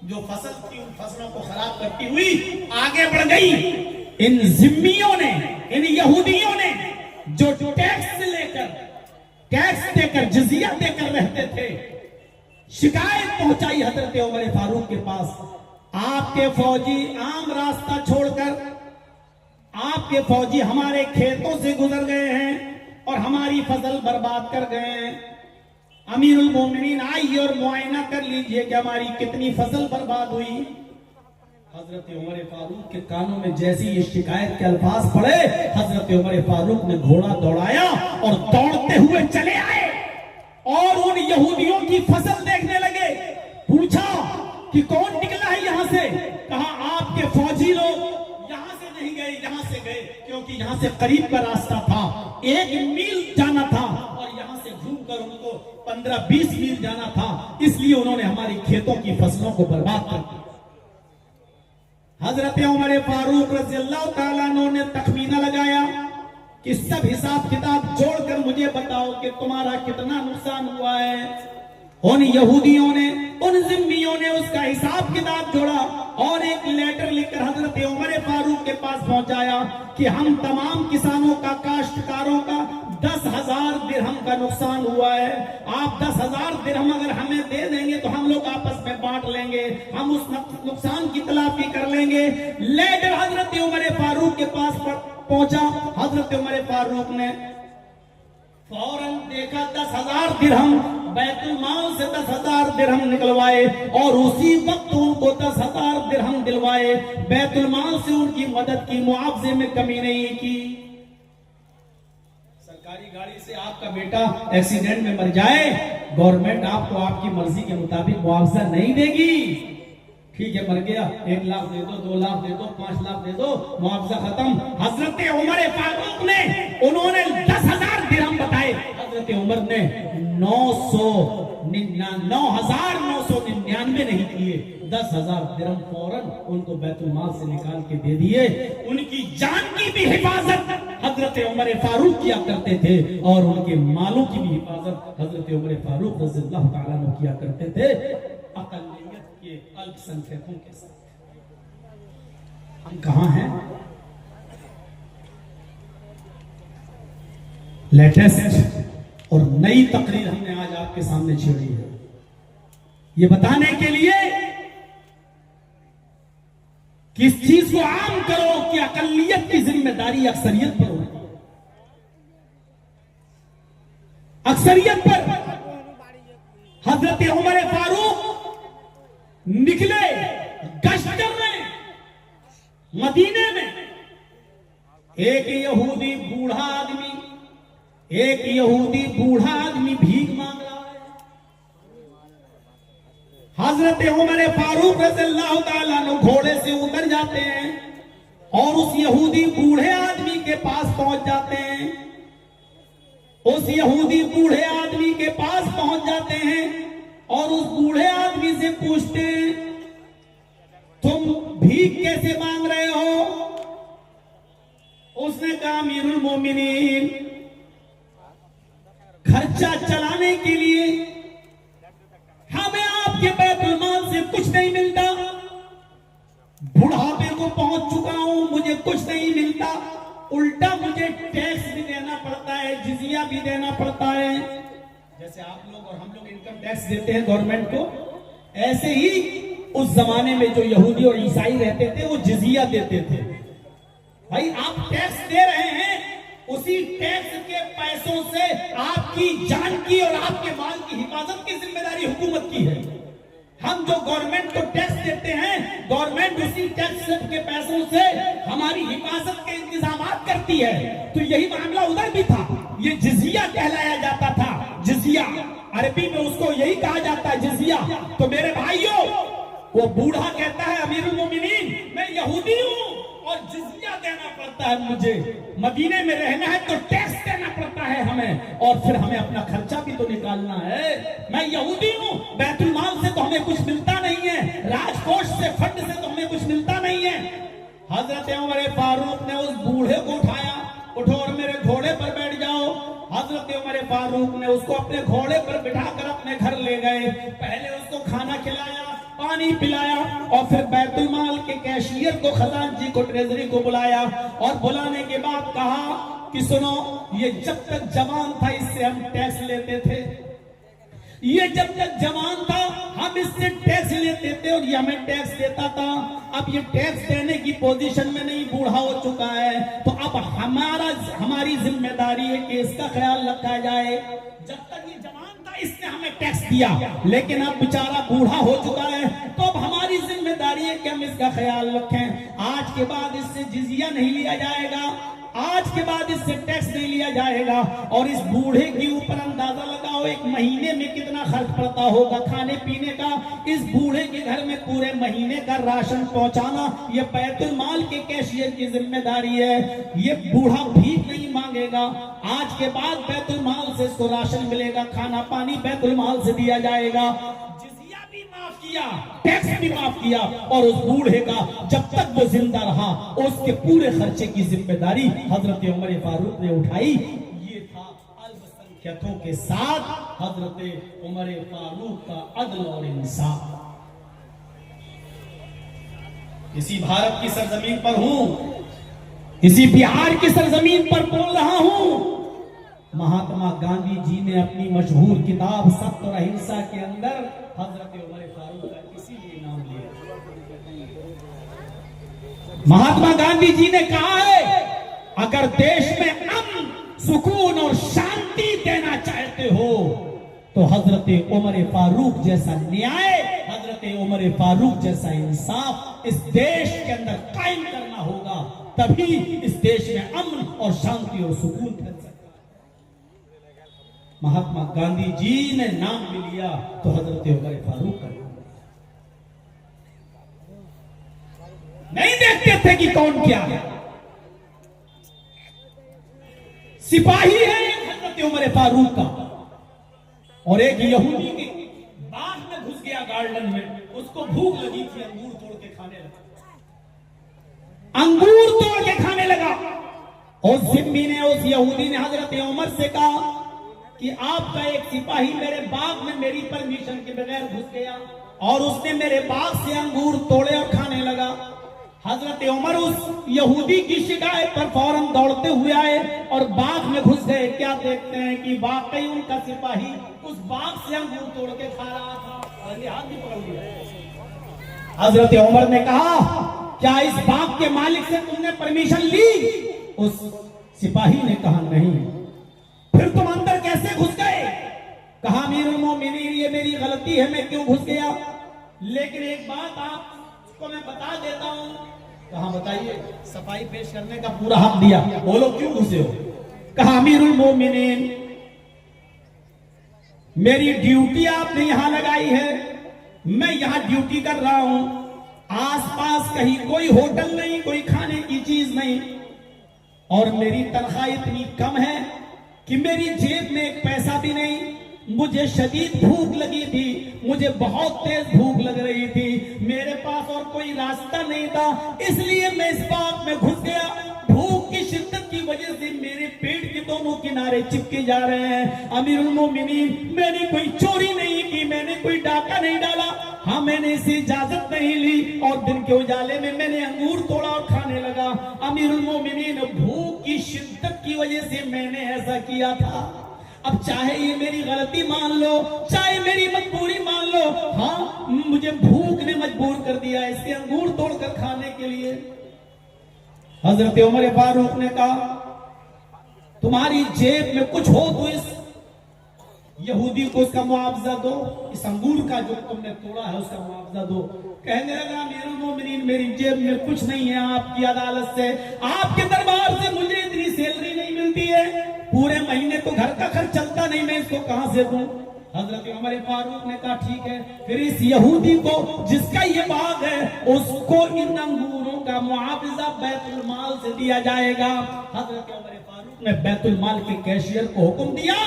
जो फसल थी उन फसलों को खराब करती हुई आगे बढ़ गई। इन जिम्मियों ने, इन यहूदियों ने जो टैक्स लेकर, टैक्स देकर, जजिया देकर रहते थे, शिकायत पहुंचाई हजरत उमर फारूक के पास। आपके फौजी आम रास्ता छोड़कर, आपके फौजी हमारे खेतों से गुजर गए हैं और हमारी फसल बर्बाद कर गए हैं। अमीरुल मोमिनीन आइए और मुआयना कर लीजिए कि हमारी कितनी फसल बर्बाद हुई। हजरत उमर फारूक के कानों में जैसे ये शिकायत के अल्फाज पड़े, हजरत उमर फारूक ने घोड़ा दौड़ाया और दौड़ते हुए चले आए और उन यहूदियों की फसल देखने लगे। पूछा कि कौन निकला है यहां से? कहा आपके फौजी लोग यहां से नहीं गए, यहां से गए, क्योंकि यहां से करीब का रास्ता था, 1 मील जाना था और यहां से घूमकर उनको 15-20 मील जाना था, इसलिए उन्होंने हमारी खेतों की फसलों को बर्बाद कर दिया। हजरत उमर फारूक रज़ियल्लाहु ताला अन्हु ने तखमीना लगाया कि सब हिसाब किताब जोड़कर मुझे बताओ कि तुम्हारा कितना नुकसान हुआ है। उन यहूदियों ने, उन जिम्मियों ने उसका हिसाब किताब जोड़ा और एक लेटर लिखकर हजरत उमर फारूक के पास पहुंचाया कि हम तमाम किसानों का, काश्तकारों का 10,000 दिरहम का नुकसान हुआ है। आप 10,000 दिरहम अगर हमें दे देंगे तो हम लोग आपस में बांट लेंगे, हम उस नुकसान की तलाफी कर लेंगे। लेटर हजरत उमर फारूक के पास पहुंचा। हजरत उमर फारूक ने फौरन देखा 10,000 दिरहम, बैतुल माल से 10,000 दिरहम निकलवाए और उसी वक्त उनको 10,000 दिरहम दिलवाए। बैतुल माल से उनकी मदद की, मुआवजे में कमी नहीं की। सरकारी गाड़ी से आपका बेटा एक्सीडेंट में मर जाए, गवर्नमेंट आपको आपकी मर्जी के मुताबिक मुआवजा नहीं देगी। ठीक है, मर गया, 1 लाख दे दो, 2 लाख दे दो, 5 लाख दे दो, मुआवजा खत्म। हजरत उमर फारूक ने, उन्होंने 10,000 दिरहम बताए, हजरत उमर ने 9,999 नहीं किए, 10,000 दिरहम फौरन उनको बैतुल माल से निकाल के दे दिए। उनकी जान की भी हिफाजत हजरत उमर फारूक किया करते थे और उनके मालों की भी हिफाजत हजरत उमर फारूक रज़ियल्लाहु ताला अन्हु किया करते थे, अक़लियत के, अल्पसंख्यकों के साथ। हम कहां हैं? लेटेस्ट और नई तकरीर हमने आज आपके सामने छेड़ी है, ये बताने के लिए कि इस चीज को आम करो कि अकलियत की जिम्मेदारी अक्सरियत पर होती है, अक्सरियत पर। हजरत उमर फारूक निकले गश्त करने मदीने में। एक यहूदी बूढ़ा आदमी, एक यहूदी बूढ़ा आदमी भीख मांग रहा है। हजरत उमर फारूक रज़ियल्लाहु ताला अन्हु घोड़े से उतर जाते हैं और उस यहूदी बूढ़े आदमी के पास पहुंच जाते हैं। उस यहूदी बूढ़े आदमी के पास पहुंच जाते हैं और उस बूढ़े आदमी से पूछते हैं, तुम भीख कैसे मांग रहे हो? उसने कहा, अमीरुल मोमिनीन, खर्चा चलाने के लिए के बैतुल माल से कुछ नहीं मिलता, बुढ़ापे को पहुंच चुका हूं, मुझे कुछ नहीं मिलता, उल्टा मुझे टैक्स भी देना पड़ता है, जिजिया भी देना पड़ता है। जैसे आप लोग और हम लोग इनकम टैक्स देते हैं गवर्नमेंट को, ऐसे ही उस जमाने में जो यहूदी और ईसाई रहते थे वो जिजिया देते थे। भाई आप टैक्स दे रहे हैं, उसी टैक्स के पैसों से आपकी जान की और आपके माल की हिफाजत की जिम्मेदारी हुकूमत की है। हम जो गवर्नमेंट को टैक्स देते हैं, गवर्नमेंट उसी टैक्स के पैसों से हमारी हिफाजत के इंतजाम करती है। तो यही मामला उधर भी था, ये जिजिया कहलाया जाता था। जिजिया अरबी में उसको यही कहा जाता है, जिजिया। तो मेरे भाइयों, वो बूढ़ा कहता है अमीरुल मोमिनीन मैं यहूदी हूं और जिजिया देना पड़ता है, मुझे मदीने में रहना है तो टैक्स देना पड़ता है हमें, और फिर हमें अपना खर्चा भी तो निकालना है। मैं यहूदी हूं, बैतुल माल से तो हमें कुछ मिलता नहीं है, राजकोष से फंड से तो हमें कुछ मिलता नहीं है। हजरत उमर फारूक ने उस बूढ़े को उठाया, उठो और मेरे घोड़े पर बैठ जाओ। हजरत उमर फारूक ने उसको अपने घोड़े पर बिठाकर अपने घर ले गए। पहले उसको खाना खिलाया, पानी पिलाया, और फिर बैतुल माल के कैशियर को, खजानची को, ट्रेजरी को बुलाया, और बुलाने के बाद कहा कि सुनो, ये जब तक जवान था इससे हम टैक्स लेते थे, ये जब तक जवान था हम इससे टैक्स लेते थे और ये हमें टैक्स देता था। अब ये टैक्स देने की पोजीशन में नहीं, बूढ़ा हो चुका है, तो अब हमारी जिम्मेदारी है कि इसका ख्याल रखा जाए। जब तक ये जवान था इसने हमें टैक्स दिया, लेकिन अब बेचारा बूढ़ा हो चुका है, तो अब हमारी जिम्मेदारी है कि हम इसका ख्याल रखें। आज के बाद इससे जिजिया नहीं लिया जाएगा, आज के बाद इससे टैक्स नहीं लिया जाएगा। और इस बूढ़े के ऊपर अंदाजा लगाओ एक महीने में कितना खर्च पड़ता होगा खाने पीने का। इस बूढ़े के घर में पूरे महीने का राशन पहुंचाना ये बैतुल माल के कैशियर की जिम्मेदारी है। ये बूढ़ा भीख नहीं मांगेगा, आज के बाद बैतुल माल से इसको राशन मिलेगा, खाना पानी बैतुल माल से दिया जाएगा। टैक्स भी माफ किया, और उस बूढ़े का जब तक वो जिंदा रहा उसके पूरे खर्चे की जिम्मेदारी हजरत उमर फारूक ने उठाई। ये था अल्पसंख्यकों के साथ हजरत उमर फारूक का अदल और इंसाफ। इसी भारत की सरजमीन पर हूं, इसी बिहार की सरजमीन पर बोल रहा हूं। महात्मा गांधी जी ने अपनी मशहूर किताब सत्य और अहिंसा के अंदर हजरत उमर फारूक का इसीलिए नाम लिया। महात्मा गांधी जी ने कहा है, अगर देश में अमन, सुकून और शांति देना चाहते हो तो हजरत उमर फारूक जैसा न्याय, हजरत उमर फारूक जैसा इंसाफ इस देश के अंदर कायम करना होगा, तभी इस देश में अमन और शांति और सुकून फैल सकता है। महात्मा गांधी जी ने नाम भी लिया तो हजरत उमर फारूक का नाम। नहीं देखते थे कि कौन क्या है, सिपाही है हजरत उमर फारूक का, और एक यहूदी के बाग में घुस गया गार्डन में, उसको भूख लगी थी, अंगूर तोड़ के खाने लगा, अंगूर तोड़ के खाने लगा। उस जिम्मी ने, उस यहूदी ने हजरत उमर से कहा कि आपका एक सिपाही मेरे बाग में मेरी परमिशन के बगैर घुस गया और उसने मेरे बाग से अंगूर तोड़े और खाने लगा। हजरत उमर उस यहूदी की शिकायत पर फौरन दौड़ते हुए आए और बाग में घुस गए। क्या देखते हैं कि वाकई उनका सिपाही उस बाग से अंगूर तोड़ के खा रहा था, और हाथ भी पकड़ लिया। हजरत उमर ने कहा, क्या इस बाग के मालिक से तुमने परमिशन ली? उस सिपाही ने कहा, नहीं। फिर तुम अंदर कैसे घुस गए? कहा, अमीरुल मोमिनीन ये मेरी गलती है, मैं क्यों घुस गया, लेकिन एक बात आपको मैं बता देता हूं। कहा, बताइए। सफाई पेश करने का पूरा हक दिया, बोलो क्यों घुसे हो? कहा, अमीरुल मोमिनीन मेरी ड्यूटी आपने यहां लगाई है, मैं यहां ड्यूटी कर रहा हूं, आसपास कहीं कोई होटल नहीं, कोई खाने की चीज नहीं, और मेरी तनख्वाह इतनी कम है कि मेरी जेब में एक पैसा भी नहीं। मुझे शदीद भूख लगी थी, मुझे बहुत तेज भूख लग रही थी, मेरे पास और कोई रास्ता नहीं था, इसलिए मैं इस बाग में घुस गया। भूख की शिद्दत की वजह से मेरे पेट के दोनों किनारे चिपके जा रहे हैं। अमीरुल मोमिनीन मैंने कोई चोरी नहीं की, की, मैंने कोई डाका नहीं डाला। हाँ, मैंने इसे इजाजत नहीं ली और दिन के उजाले में मैंने अंगूर तोड़ा और खाने लगा। अमीरुल मोमिनीन, भूख की शिद्दत की वजह से मैंने ऐसा किया था। अब चाहे ये मेरी गलती मान लो, चाहे मेरी मजबूरी मान लो, हाँ मुझे भूख ने मजबूर कर दिया इसके अंगूर तोड़कर खाने के लिए। हजरत उमर फारूक ने कहा, तुम्हारी जेब में कुछ हो तो इस यहूदी को उसका मुआवजा दो, इस अंगूर का जो तुमने तोड़ा है उसका मुआवजा दो। कहने लगा, अमीरुल मोमिनीन, मेरी जेब में कुछ नहीं है, आपकी अदालत से, आपके दरबार से मुझे इतनी सैलरी नहीं मिलती है, पूरे महीने तो घर का खर्च चलता नहीं, मैं इसको कहां से दूं। हजरत उमर फारूक ने कहा, ठीक है, फिर इस यहूदी को जिसका ये बाग है उसको इन अंगूरों का मुआवजा बैतुल माल से दिया जाएगा। हजरत उमर फारूक ने बैतुल माल के कैशियर को हुक्म दिया,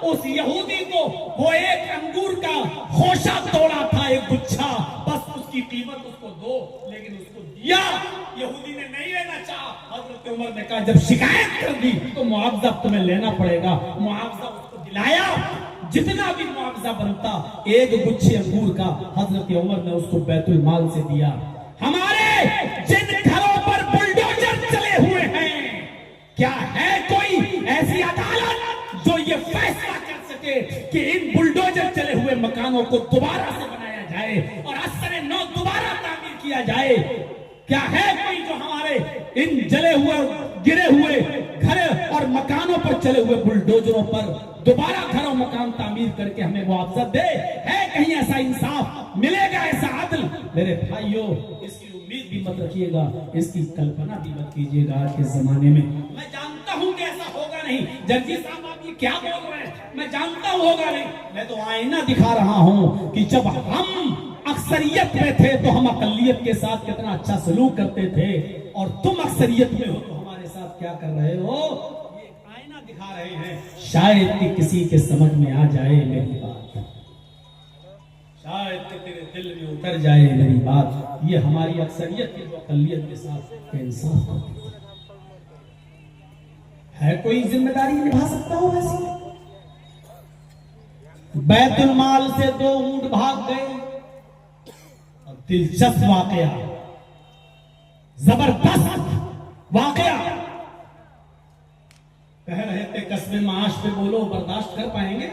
उस यहूदी को वो एक अंगूर का खोशा तोड़ा था, एक गुच्छा, बस उसकी कीमत उसको दो, लेकिन उसको दिया। यहूदी ने नहीं लेना चाहा। हजरत उमर ने कहा, जब शिकायत कर दी तो मुआवजा तुम्हें लेना पड़ेगा। मुआवजा उसको दिलाया, जितना भी मुआवजा बनता, एक गुच्छे अंगूर का हजरत उमर ने उसको बैतुल माल से दिया। हमारे जिन घरों पर बुलडोजर चले हुए हैं, क्या है कोई ऐसी अदालत जो ये फैसला कर सके कि इन बुलडोजर चले हुए मकानों को दोबारा से बनाया जाए और असर नौ दोबारा तामीर किया जाए? क्या है कोई जो हमारे इन जले हुए गिरे हुए घर और मकानों पर चले हुए बुलडोजरों पर दोबारा घर और मकान तामीर करके हमें मुआवजा दे? है कहीं ऐसा इंसाफ मिलेगा, ऐसा आदल? मेरे भाइयों, इसकी उम्मीद भी मत रखिएगा, इसकी कल्पना भी मत कीजिएगा आज के जमाने में। मैं जानता हूं कि ऐसा होगा नहीं। जर्जी साहब, आप ये क्या बोल रहे हैं? मैं जानता हूं होगा नहीं। मैं तो आईना दिखा रहा हूं कि जब हम अक्सरियत में थे तो हम अकलियत के साथ कितना अच्छा सलूक करते थे, और तुम अक्सरियत में हो तो हमारे साथ क्या कर रहे हो? ये आईना दिखा रहे हैं। शायद कि किसी के समझ में आ जाए मेरी बात, शायद कि तेरे दिल में उतर जाए मेरी बात। ये हमारी अक्सरियत की जो अकलियत के साथ इंसाफ करती है, कोई जिम्मेदारी निभा सकता हो ऐसी? बैतुल माल से 2 ऊंट भाग गए। दिलचस्प वाकया, जबरदस्त वाकया। कह रहे थे कस्बे माश पे बोलो, बर्दाश्त कर पाएंगे?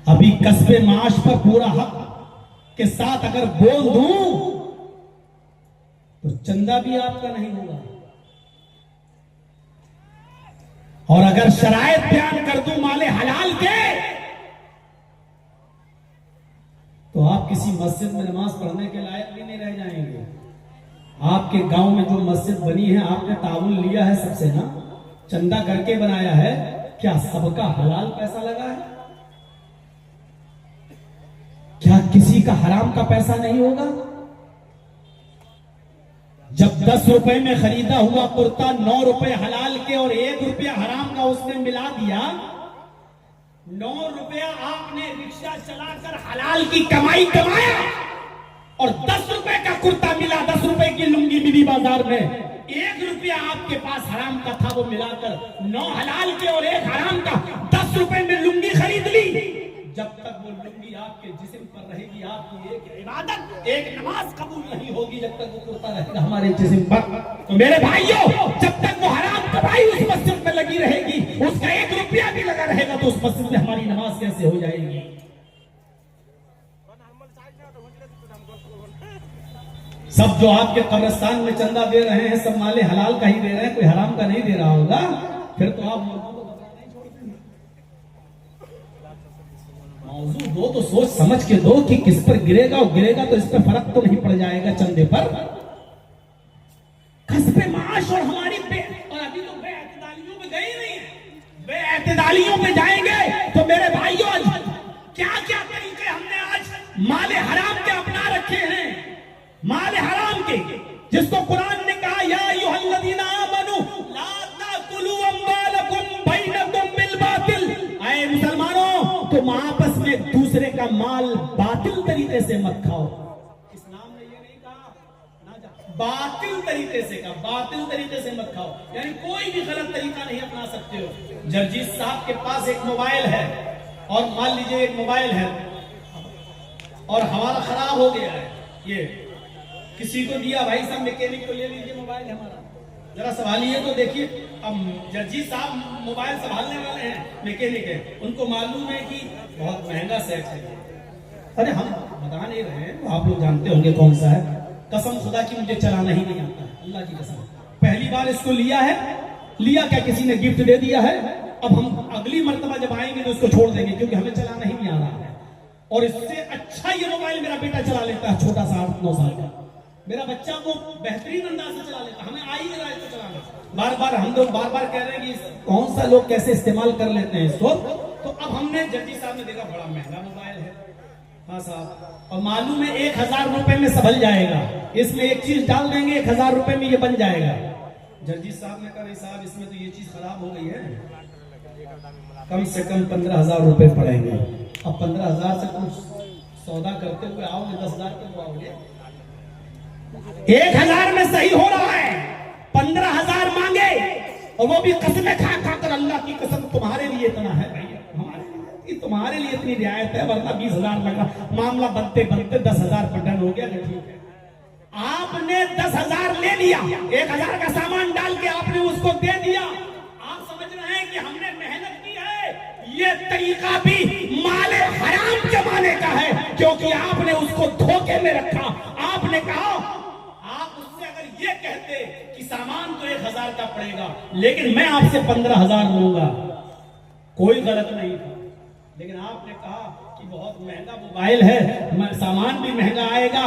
अभी कस्बे माश पर पूरा हक के साथ अगर बोल दूं तो चंदा भी आपका नहीं होगा, और अगर शरायत बयान कर दूं माले हलाल के तो आप किसी मस्जिद में नमाज पढ़ने के लायक भी नहीं रह जाएंगे। आपके गांव में जो मस्जिद बनी है, आपने ताउन लिया है सबसे ना, चंदा करके बनाया है, क्या सबका हलाल पैसा लगा है? क्या किसी का हराम का पैसा नहीं होगा? जब 10 रुपए में खरीदा हुआ कुर्ता 9 रुपए हलाल के और 1 रुपया हराम का उसने मिला दिया, 9 रुपया आपने रिक्शा चलाकर हलाल की कमाई कमाया, और 10 रुपए का कुर्ता मिला, 10 रुपए की लुंगी मिली बाजार में, 1 रुपया आपके पास हराम का था, वो मिलाकर 9 हलाल के और 1 हराम का 10 रुपए में लुंगी खरीद ली। जब तक वो लुंगी आपके जिस्म पर रहेगी, आपकी एक इबादत, एक नमाज कबूल नहीं होगी जब तक वो कुर्ता रहेगा हमारे जिस्म पर। तो मेरे भाइयों, जब तक वो हराम कमाई उस मस्जिद में लगी रहेगी, उसका 1 रुपया भी लगा रहेगा, तो उस मस्जिद में हमारी नमाज कैसे हो जाएगी? सब जो आपके कब्रिस्तान में चंदा दे रहे हैं, सब माले हलाल का ही दे रहे हैं, कोई हराम का नहीं दे रहा होगा, फिर तो आप मौजूद दो तो सोच समझ के दो कि किस पर गिरेगा, और गिरेगा तो इस पर फर्क तो नहीं पड़ जाएगा चंदे पर। कस्बे माश और हमारी और अभी तो बेअतदालियों में गए नहीं है, बेअतदालियों में जाएंगे तो मेरे भाइयों, क्या क्या तरीके हमने आज माले हराम के अपना रखे हैं, माले हराम के, जिसको कुरान ने कहा, या अय्युहल्लज़ीना आमनू ला ताकुलू अम्वालकुम बैनकुम बिल बातिल। ऐ मुसलमानों, तुम आपस में दूसरे का माल बातिल तरीके से मत खाओ। इस्लाम ने ये नहीं कहा ना, बातिल तरीके से कहा, बातिल तरीके से मत खाओ, यानी कोई भी गलत तरीका नहीं अपना सकते हो। जर्जीत साहब के पास एक मोबाइल है और मान लीजिए एक मोबाइल है और हमारा खराब हो गया है, ये किसी को दिया, भाई साहब मैकेनिक को ले लीजिए मोबाइल हमारा, जरा संभालिए तो देखिए। अब जजी साहब मोबाइल संभालने वाले हैं, मैकेनिक है, उनको मालूम है कि बहुत महंगा सेट है। अरे हम बता नहीं रहे हैं, आप लोग जानते होंगे कौन सा है। कसम खुदा की मुझे चलाना ही नहीं आता है, अल्लाह की कसम। पहली बार इसको लिया है, लिया क्या किसी ने गिफ्ट दे दिया है। अब हम अगली मर्तबा जब आएंगे तो उसको छोड़ देंगे, क्योंकि हमें चलाना ही नहीं आ रहा है। और इससे अच्छा ये मोबाइल मेरा बेटा चला लेता है, छोटा सा 8-9 साल का मेरा बच्चा वो बेहतरीन अंदाज से चला लेता। हमें आ ही नहीं रहा है इसको चलाना। बार बार हम लोग बार बार कह रहे हैं कि कौन सा लोग कैसे इस्तेमाल कर लेते हैं इसको। तो अब हमने जजी साहब ने देखा बड़ा महंगा मोबाइल है, हाँ साहब, और मालूम है 1000 रुपए में संभल जाएगा, इसमें एक चीज डाल देंगे 1000 रुपए में ये बन जाएगा। जजी साहब ने कहा साहब इसमें तो ये चीज खराब हो गई है, कम से कम 15,000 रुपए पड़ेंगे। अब 15,000 से कुछ सौदा करते हुए आओगे, 10,000 क्यों आओगे? 1000 में सही हो रहा है, 15,000 मांगे, और वो भी कसमें खा खा कर, अल्लाह की कसम तुम्हारे लिए इतना है भैया, हमारे तुम्हारे लिए इतनी रियायत है, वरना 20,000 लगा। मामला बनते बनते 10,000 पर डन हो गया। ठीक है, आपने 10,000 ले लिया, 1,000 का सामान डाल के आपने उसको दे दिया। आप समझ रहे हैं कि हमने मेहनत की है, ये तरीका भी माले हराम जमाने का है, क्योंकि आपने उसको धोखे में रखा। आपने कहा, आप उससे अगर ये कहते कि सामान तो 1,000 का पड़ेगा, लेकिन मैं आपसे 15,000 लूंगा, कोई गलत नहीं था। लेकिन आपने कहा कि बहुत महंगा मोबाइल है, सामान भी महंगा आएगा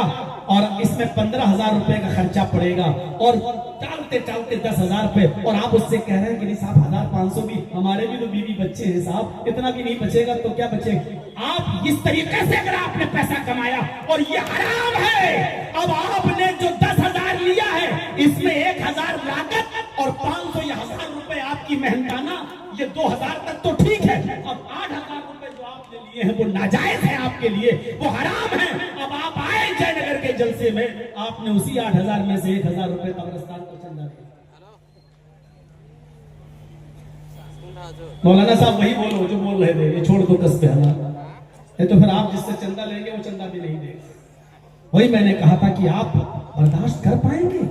और इसमें 15,000 रुपए का खर्चा पड़ेगा, और टालते टालते 10,000 पे, और आप उससे कह रहे हैं कि नहीं साहब 1,500 भी, हमारे भी तो बीवी बच्चे हैं साहब, इतना भी नहीं बचेगा तो क्या बचेगा। आप इस तरीके से अगर आपने पैसा कमाया और ये हराम है। अब आपने जो 10,000 लिया है, इसमें 1,000 लागत और 500 या 1,000 रुपए आपकी मेहनताना, ये 2,000 तक तो ठीक है। अब 8,000 रुपए जो आपने लिए हैं वो नाजायज है आपके लिए, वो हराम है। अब आप आए जयनगर के जलसे में, आपने उसी 8,000 में से 1,000 रुपए कब्रिस्तान को चंदा दिया। मौलाना साहब वही बोलो जो बोल रहे थे, ये छोड़ दो कस्बे हमारा, ये तो फिर आप जिससे चंदा लेंगे वो चंदा भी नहीं देगा। वही मैंने कहा था कि आप बर्दाश्त कर पाएंगे।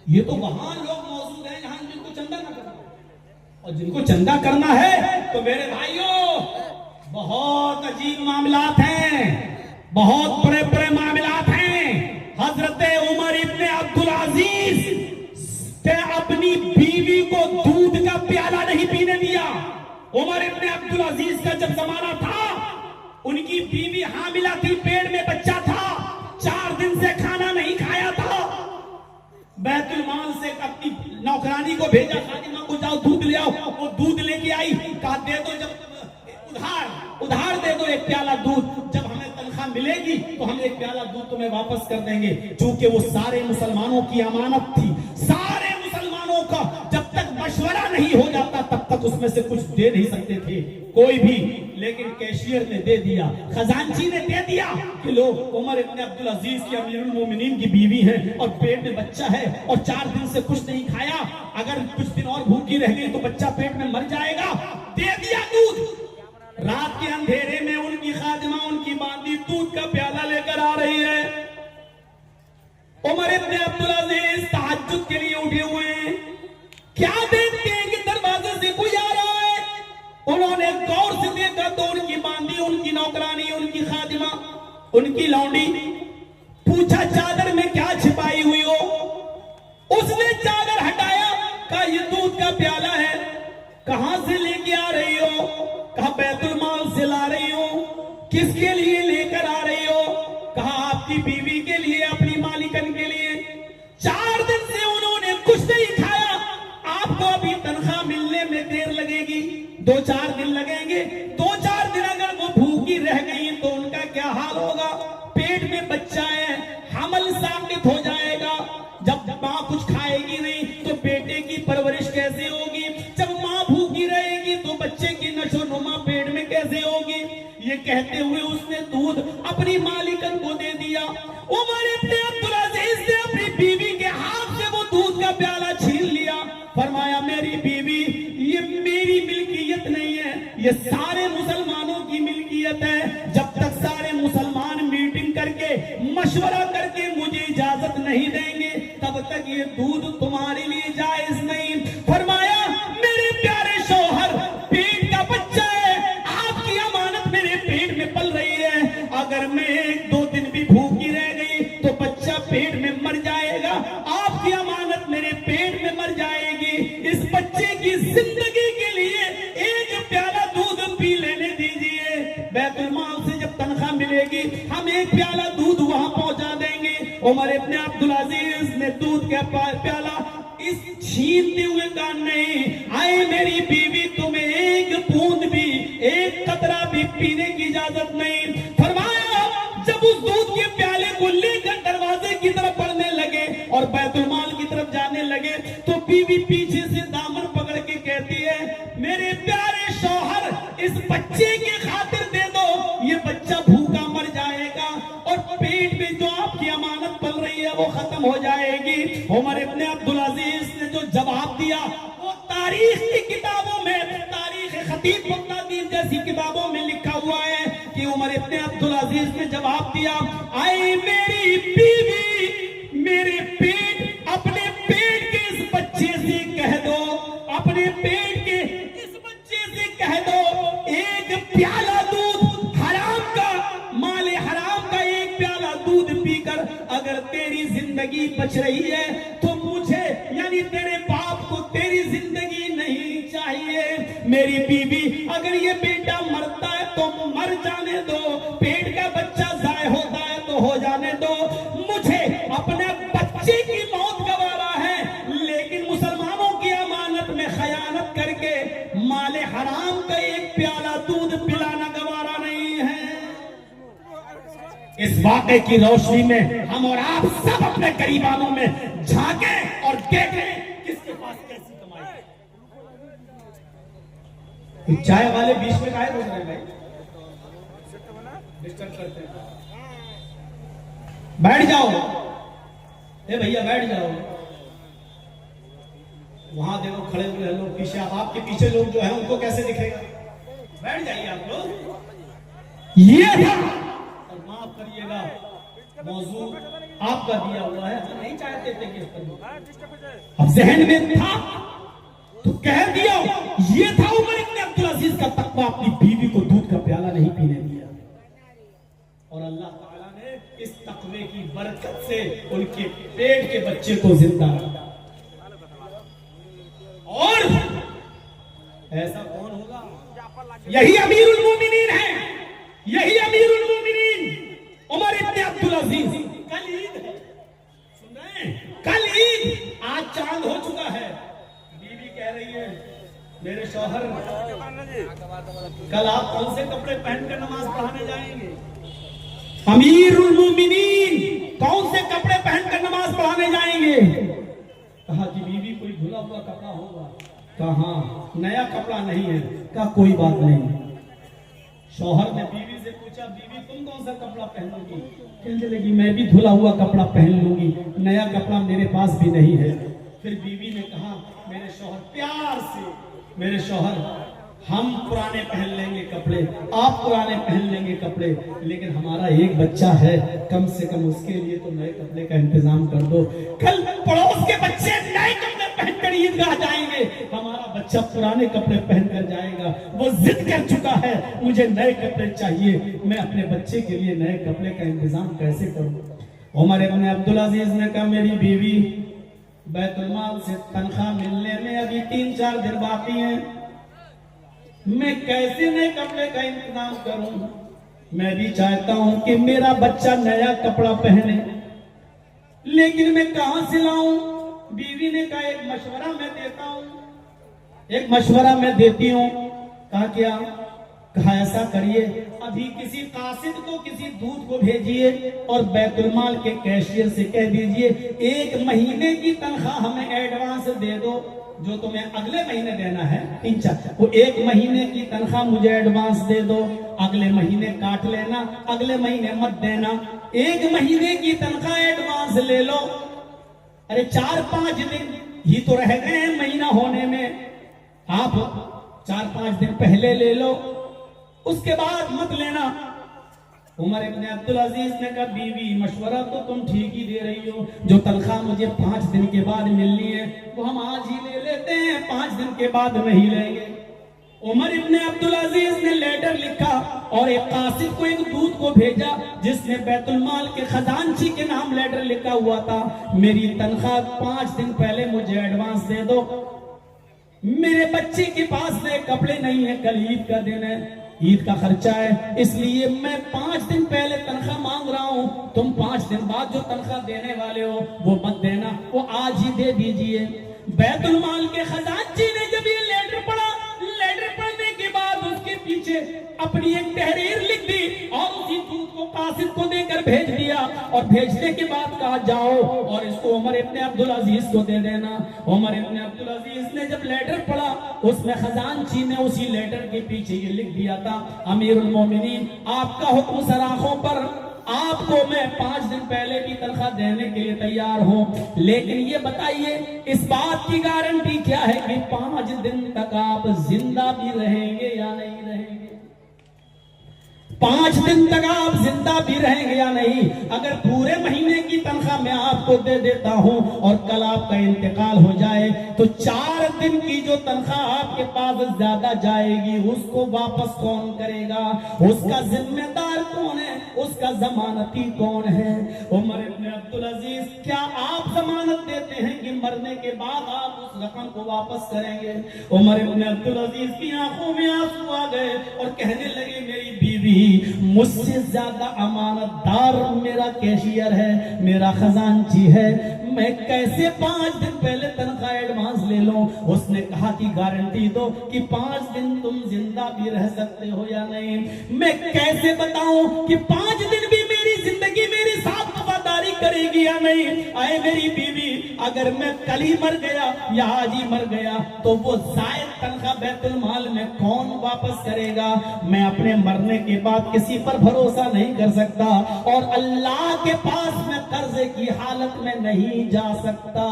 ये तो वहां लोग मौजूद हैं जहां जिनको चंदा ना करना, और जिनको चंदा करना है तो मेरे भाइयों बहुत अजीब मामलात हैं, बहुत बड़े बड़े मामलात हैं। हजरत उमर इब्ने अब्दुल अजीज ने अपनी बीवी को दूध का प्याला नहीं पीने दिया। उमर इब्ने अब्दुल अजीज का जब जमाना था, उनकी बीवी हामिला थी, पेट में बच्चा था, 4 दिन से खाना नहीं खाया था। बैतुल माल से अपनी नौकरानी को भेजा, फातिमा को जाओ दूध ले आओ। वो दूध लेके आई, कहा दे दो, जब उधार दे दो एक प्याला दूध, जब हमें तनख्वाह मिलेगी तो हम एक प्याला दूध तुम्हें वापस कर देंगे। चूंकि वो सारे मुसलमानों की अमानत थी, सारे मुसलमानों का जब तक मशवरा नहीं हो जाता तब तक उसमें से कुछ दे नहीं सकते थे कोई भी। लेकिन कैशियर ने दे दिया, खजांची ने दे दिया कि लो उमर इब्ने अब्दुल अजीज की अमीरुल मोमिनीन की बीवी है और पेट में बच्चा है और 4 दिन से कुछ नहीं खाया, अगर कुछ दिन और भूखी रह गई तो बच्चा पेट में मर जाएगा। दे दिया दूध। रात के अंधेरे में उनकी खादिमा, उनकी बांदी दूध का प्याला लेकर आ रही है। उमर इब्ने अब्दुल अजीज तहज्जुद के लिए उठे हुए हैं, क्या देखते हैं कि दरवाजे से कोई आ रहा है। उन्होंने गौर से देखा तो उनकी बांदी, उनकी नौकरानी, उनकी खादिमा, उनकी लौंडी। पूछा चादर में क्या छिपाई हुई हो। उसने चादर हटाया, कहा ये दूध का प्याला है। कहां से लेके आ रही हो? कहा बैतुल माल से ला रही हो। किसके लिए लेकर आ रही हो? कहा आपकी बीवी के लिए, अपनी मालिकन के लिए। 4 दिन से उन्होंने कुछ नहीं खाया, आपको अभी तनख्वाह मिलने में देर लगेगी, 2-4 दिन लगेंगे। 2-4 दिन अगर वो भूखी रह गई तो उनका क्या हाल होगा। पेट में बच्चा है, हमल साबित हो जाएगा। जब माँ कुछ खाएगी नहीं तो बेटे की परवरिश कैसे होगी। जब माँ भूखी रहेगी तो बच्चे की नशोनुमा पेट में कैसे होगी। ये कहते हुए उसने दूध अपनी मालिकन को दे दिया। उमर इब्ने अब्दुल अजीज ने अपनी बीवी के हाथ से वो दूध का प्याला छीन लिया। फरमाया मेरी बीवी, ये मेरी मिल्कियत नहीं है, ये सारे मुसलमानों की मिल्कियत है। जब तक सारे मुसलमान मीटिंग करके मशवरा करके मुझे इजाजत नहीं देंगे तब तक ये दूध तुम्हारे लिए जायज नहीं। फरमाया मेरे प्यारे शौहर, पेट का बच्चा है, आपकी अमानत मेरे पेट में पल रही है। अगर मैं 1-2 दिन भी भूखी रह गई तो बच्चा पेट में मर जाएगा, आपकी अमानत मेरे पेट में मर जाएगी। इस बच्चे की जिंदगी के लिए एक प्याला दूध पी लेने दीजिए। बैतुल माल से जब तनख्वाह मिलेगी हम एक प्याला दूध वहां पहुंचा देंगे। उमर इब्ने अब्दुल अजीज ने दूध का प्याला इस छीनते हुए कहा, नहीं आए मेरी बीवी, तुम्हें एक बूंद भी, एक कतरा भी पीने की इजाजत नहीं। फरमाया जब उस दूध के प्याले को लेकर दरवाजे की तरफ बढ़ने लगे और बैतुल माल की तरफ जाने लगे तो बीवी पीछे से दामन पकड़ के कहती है, मेरे प्यारे शौहर, इस बच्चे के खातिर दे दो, ये बच्चा भूखा मर जाएगा और पेट में जो आपकी अमानत पल रही है वो खत्म हो जाएगी। उमर इब्ने अब्दुल अजीज ने जो जवाब दिया वो तारीख की किताबों में, तारीख खतीब बगदादी जैसी किताबों में लिखा हुआ है कि उमर इब्ने अब्दुल अजीज ने जवाब दिया, आए मेरी बीवी, मेरे पेट, अपने पेट के इस बच्चे से कह दो, अपने पेट के इस बच्चे से कह दो, एक प्याला दूध हराम का, माले हराम का एक प्याला दूध पीकर अगर तेरी जिंदगी बच रही है तो मुझे यानी तेरे बाप को तेरी जिंदगी नहीं चाहिए। मेरी बीवी, अगर ये बेटा मरता है तो मर जाने दो, पेट का बच्चा जाए होता है तो हो जाने दो, मुझे अपने बच्चे की मौत गवारा है, लेकिन मुसलमानों की अमानत में खयानत करके माले हराम का एक प्याला दूध पिलाना गवारा नहीं है। इस वाक़े की रोशनी में हम और आप सब अपने गरीबानों में झांकें और देखें किसके पास कैसी कमाई है। चाय वाले बीच में काहे रोक रहे हैं भाई, डिस्टर्ब करते हैं। बैठ जाओ, ए भैया बैठ जाओ। वहां देखो खड़े हुए हैं लोग पीछे, आपके पीछे लोग जो है उनको कैसे दिखेगा, बैठ जाइए आप लोग। ये था, और माफ करिएगा मौजू आपका दिया हुआ है, हम नहीं चाहते थे कि इस पर अब जहन में था तो कह दिया। ये था उमर इब्ने अब्दुल अजीज का तकवा, अपनी बीवी को दूध का प्याला नहीं पीने दिया और अल्लाह ताला ने इस तकवे की बरकत से उनके पेट के बच्चे को जिंदा रखा। और ऐसा कौन होगा, यही अमीरुल मोमिनीन है, यही अमीरुल मोमिनीन उमर इब्ने अब्दुल अजीज। कल ईद है, सुन रहे हैं, कल ईद, आज चांद हो चुका है। बीवी कह रही है, मेरे शौहर कल आप कौन से कपड़े पहनकर नमाज पढ़ाने जाएंगे? अमीरुल मोमिनीन कौन से कपड़े पहनकर नमाज पढ़ाने जाएंगे? कहा कि बीवी कोई धुला हुआ कपड़ा होगा। कहा हाँ, नया कपड़ा नहीं है। कहा कोई बात नहीं। शौहर ने बीवी से पूछा, बीवी तुम कौन सा कपड़ा पहनोगी? कहने लगी मैं भी धुला हुआ कपड़ा पहन लूंगी, नया कपड़ा मेरे पास भी नहीं है। फिर बीवी ने कहा, मेरे शौहर, प्यार से, मेरे शौहर हम पुराने पहन लेंगे कपड़े, आप पुराने पहन लेंगे कपड़े, लेकिन हमारा एक बच्चा है, कम से कम उसके लिए तो नए कपड़े का इंतजाम कर दो। कल पड़ोस के बच्चे नए कपड़े पहनकर ईदगाह जाएंगे, हमारा बच्चा पुराने कपड़े पहनकर जाएगा। वो जिद कर चुका है, मुझे नए कपड़े चाहिए, मैं अपने बच्चे के लिए नए कपड़े का इंतजाम कैसे करूं? उमर इब्ने अब्दुल अजीज ने कहा, मेरी बीवी, बैतुल माल से तनख्वाह मिलने में अभी 3-4 दिन बाकी हैं, मैं कैसे नए कपड़े का इंतजाम करूं? मैं भी चाहता हूं कि मेरा बच्चा नया कपड़ा पहने, लेकिन मैं कहां से लाऊं? बीवी ने कहा, एक मशवरा मैं देता हूं, एक मशवरा मैं देती हूं। कहा क्या? कहा ऐसा करिए, अभी किसी कासिद को किसी दूध को भेजिए और बैतुल माल के कैशियर से कह दीजिए 1 महीने की तनख्वाह हमें एडवांस दे दो, जो तुम्हें अगले महीने देना है 3-4, वो 1 महीने की तनख्वाह मुझे एडवांस दे दो, अगले महीने काट लेना, अगले महीने मत देना, 1 महीने की तनख्वाह एडवांस ले लो। अरे 4-5 दिन ही तो रह गए हैं महीना होने में, आप 4-5 दिन पहले ले लो, उसके बाद मत लेना। उमर इब्न अब्दुल अजीज ने कहा, बीवी मशवरा तो तुम ठीक ही दे रही हो, जो तनख्वाह मुझे 5 दिन के बाद मिलनी है वो हम आज ही ले लेते हैं, 5 दिन के बाद नहीं लेंगे। उमर इब्न अब्दुल अजीज ने लेटर लिखा और एक कासिद को, एक दूत को भेजा जिसने बैतुल माल के खजांची के नाम लेटर लिखा हुआ था, मेरी तनख्वाह 5 दिन पहले मुझे एडवांस दे दो, मेरे बच्चे के पास नए कपड़े नहीं है, कल ईद का दिन है, ईद का खर्चा है, इसलिए मैं 5 दिन पहले तनख्वाह मांग रहा हूं, तुम 5 दिन बाद जो तनख्वाह देने वाले हो वो मत देना, वो आज ही दे दीजिए। बैतुल माल के खजांची ने जब ये लेटर पढ़ा, लेटर पढ़ने के बाद उसके पीछे अपनी एक तहरीर लिख दी और उसी दूत को कासिद को देकर भेज दिया, और भेजने के बाद कहा जाओ और इसको उमर इब्न अब्दुल अजीज को दे देना। उमर इब्न अब्दुल अजीज ने जब लेटर पढ़ा, उसमें खजांची ने उसी लेटर के पीछे ये लिख दिया था, अमीरुल मोमिनीन, आपका हुक्म सराखों पर, आपको मैं 5 दिन पहले भी तनख्वाह देने के लिए तैयार हूं, लेकिन ये बताइए इस बात की गारंटी क्या है कि 5 दिन तक आप जिंदा भी रहेंगे या नहीं रहेंगे? 5 दिन तक आप जिंदा भी रहेंगे या नहीं? अगर पूरे महीने की तनख्वाह मैं आपको दे देता हूं और कल आपका इंतकाल हो जाए तो 4 दिन की जो तनख्वाह आपके पास ज्यादा जाएगी उसको वापस कौन करेगा? उसका जिम्मेदार कौन है? उसका जमानती कौन है? उमर इब्न अब्दुल अजीज, क्या आप जमानत देते हैं कि मरने के बाद आप उस रकम को वापस करेंगे? उमर इब्न अब्दुल अजीज की आंखों में आंसू आ गए और कहने लगे, मेरी बीवी मुझसे ज्यादा अमानतदार मेरा कैशियर है, मेरा खजांची है, मैं कैसे 5 दिन पहले तनख्वाह एडवांस ले लूं? उसने कहा कि गारंटी दो कि 5 दिन तुम जिंदा भी रह सकते हो या नहीं। मैं कैसे बताऊं कि 5 दिन भी मेरी जिंदगी मेरे साथ वफादारी करेगी या नहीं? आए मेरी बीवी, अगर मैं कल ही मर गया या आज ही मर गया तो वो जायद तनख्वाह बैतुल माल में कौन वापस करेगा? मैं अपने मरने के बाद किसी पर भरोसा नहीं कर सकता और अल्लाह के पास मैं कर्जे की हालत में नहीं जा सकता।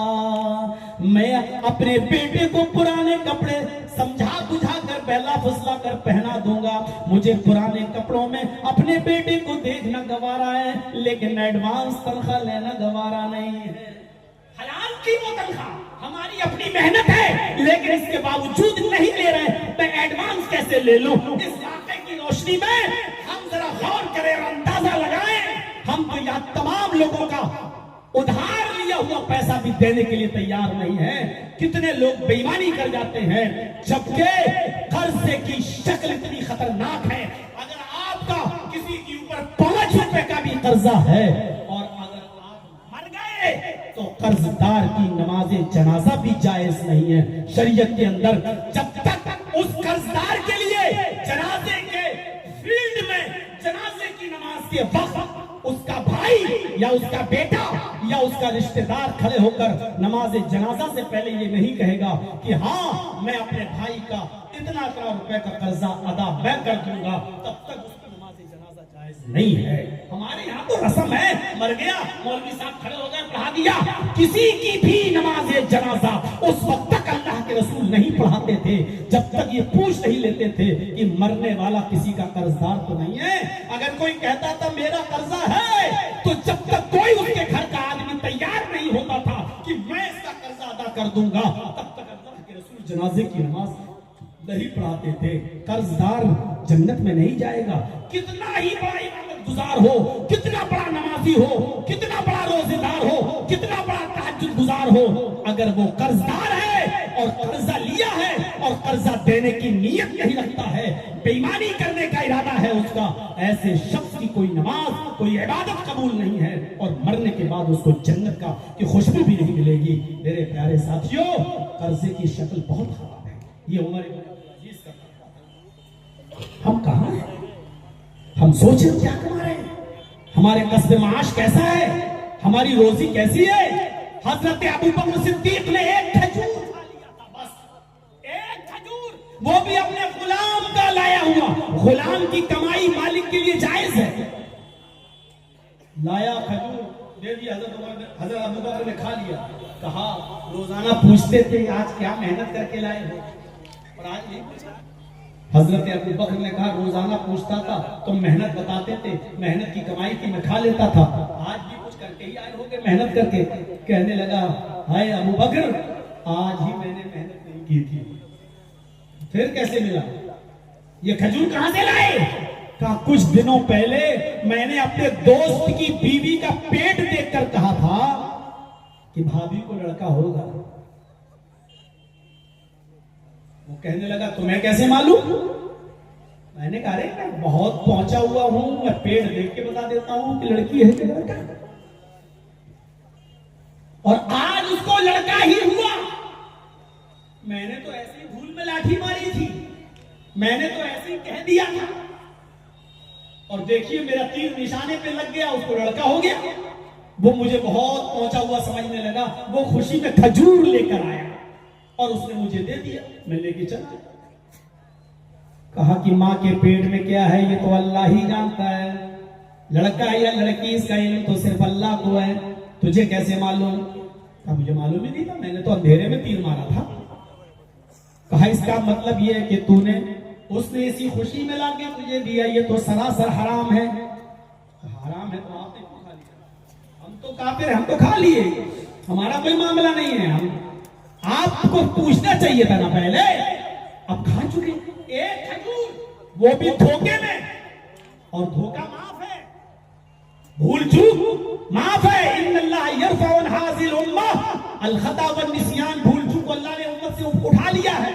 मैं अपने बेटे को पुराने कपड़े समझा बुझा कर बहला फुसला कर पहना दूंगा, मुझे पुराने कपड़ों में अपने बेटे को देखना गवारा है, लेकिन एडवांस तनख्वाह लेना गवारा नहीं है। हलाल की वो तनख्वाह हमारी अपनी मेहनत है, लेकिन इसके बावजूद नहीं ले रहे, मैं एडवांस कैसे ले लूं? इस वाक़े की रोशनी में हम जरा गौर करें और अंदाजा लगाएं, हम तो यहाँ तमाम लोगों का उधार लिया हुआ पैसा भी देने के लिए तैयार नहीं है। कितने लोग बेईमानी कर जाते हैं, जबकि कर्जे की शक्ल इतनी खतरनाक है। अगर आपका किसी के ऊपर 5 रुपए का भी कर्जा है और अगर आप मर गए तो कर्जदार की नमाज़े जनाजा भी जायज नहीं है शरीयत के अंदर। जब तक उस कर्जदार के लिए जनाजे के फील्ड में जनाजे की नमाज के वक्त उसका भाई या उसका बेटा या उसका रिश्तेदार खड़े होकर नमाज जनाजा से पहले ये नहीं कहेगा कि हाँ मैं अपने भाई का इतना करोड़ रुपए का कर्जा अदा मैं कर दूंगा, तब तक उसकी नमाज जनाजा जायज नहीं है। हमारे यहाँ तो रस्म है, मर गया मौलवी साहब खड़े हो गए पढ़ा दिया, किसी की भी नमाज जनाजा उस वक्त तक अल्लाह के रसूल नहीं पढ़ाते थे जब तक ये पूछ नहीं लेते थे कि मरने वाला किसी का कर्जदार तो नहीं है। अगर कोई कहता था मेरा कर्जा है, तो जब तक कोई उसके घर का आदमी तैयार नहीं होता था कि मैं इसका कर्जा अदा कर दूंगा, तब तक अल्लाह के रसूल जनाजे की नमाज नहीं पढ़ाते थे। कर्जदार जन्नत में नहीं जाएगा, कितना ही बड़ा इबादत गुजार हो, कितना बड़ा नमाजी हो, कितना बड़ा रोजेदार हो, कितना बड़ा तहज्जुद गुजार हो, अगर वो कर्जदार है और कर्जा लिया है और कर्जा देने की नीयत नहीं रखता है, बेईमानी करने का इरादा है उसका, ऐसे शख्स की कोई नमाज कोई इबादत कबूल नहीं है और मरने के बाद उसको जन्नत का की खुशबू भी नहीं मिलेगी। मेरे प्यारे साथियों, कर्जे की शक्ल बहुत खराब है। ये उमर इब्न अब्दुल अजीज का हम कहां हैं? हम सोचें क्या कमा रहे हैं, हमारे कस्बे माश कैसा है, हमारी रोजी कैसी है? हजरत अबू बकर सिद्दीक ने एक खजूर खा लिया था, बस एक खजूर, वो भी अपने गुलाम का लाया हुआ। गुलाम की कमाई मालिक के लिए जायज है। लाया खजूर दे दिया, हजरत अबू बकर ने खा लिया। कहा रोजाना पूछते थे आज क्या मेहनत करके लाए हो, और आज नहीं पूछा। हजरत अबू बकर ने कहा रोजाना पूछता था तुम मेहनत बताते थे, मेहनत की कमाई थी, मैं खा लेता था, आज भी कुछ करके ही आए होगे मेहनत करके। कहने लगा हाय अबू बकर, आज ही मैंने मेहनत नहीं की थी। फिर कैसे मिला? ये खजूर कहां से लाए? कहा कुछ दिनों पहले मैंने अपने दोस्त की बीवी का पेट देखकर कहा था कि भाभी को लड़का होगा। वो कहने लगा तुम्हें कैसे मालूम? मैंने कहा अरे मैं बहुत पहुंचा हुआ हूं, मैं पेट देख के बता देता हूं कि लड़की है कि लड़का। और आज उसको लड़का ही हुआ। मैंने तो ऐसी भूल में लाठी मारी थी, मैंने तो ऐसे ही कह दिया था, और देखिए मेरा तीर निशाने पे लग गया, उसको लड़का हो गया। वो मुझे बहुत पहुंचा हुआ समझने लगा, वो खुशी में खजूर लेकर आया और उसने मुझे दे दिया, मैं लेके चला। कहा कि माँ के पेट में क्या है ये तो अल्लाह ही जानता है, लड़का है या लड़की इसका इल्म तो सिर्फ अल्लाह को है, तुझे कैसे मालूम? कहा मुझे मालूम ही नहीं था, मैंने तो अंधेरे में तीर मारा था। कहा इसका मतलब ये है कि तूने, उसने इसी खुशी में लाके तुझे दिया, ये तो सरासर हराम है। हराम है तो आपने क्यों खा लिया? हम तो काफिर, हम तो खा लिए, हमारा कोई मामला नहीं है। हम आपको पूछना चाहिए था ना पहले, अब खा चुके एक खजूर, वो भी धोखे में, और धोखा माफ है, भूल चूक माफ है। इन्नल्लाह यरफउ अन हाज़िल उम्मह अल खता वन निस्यान, भूल चूक अल्लाह ने उम्मत से उठा लिया है।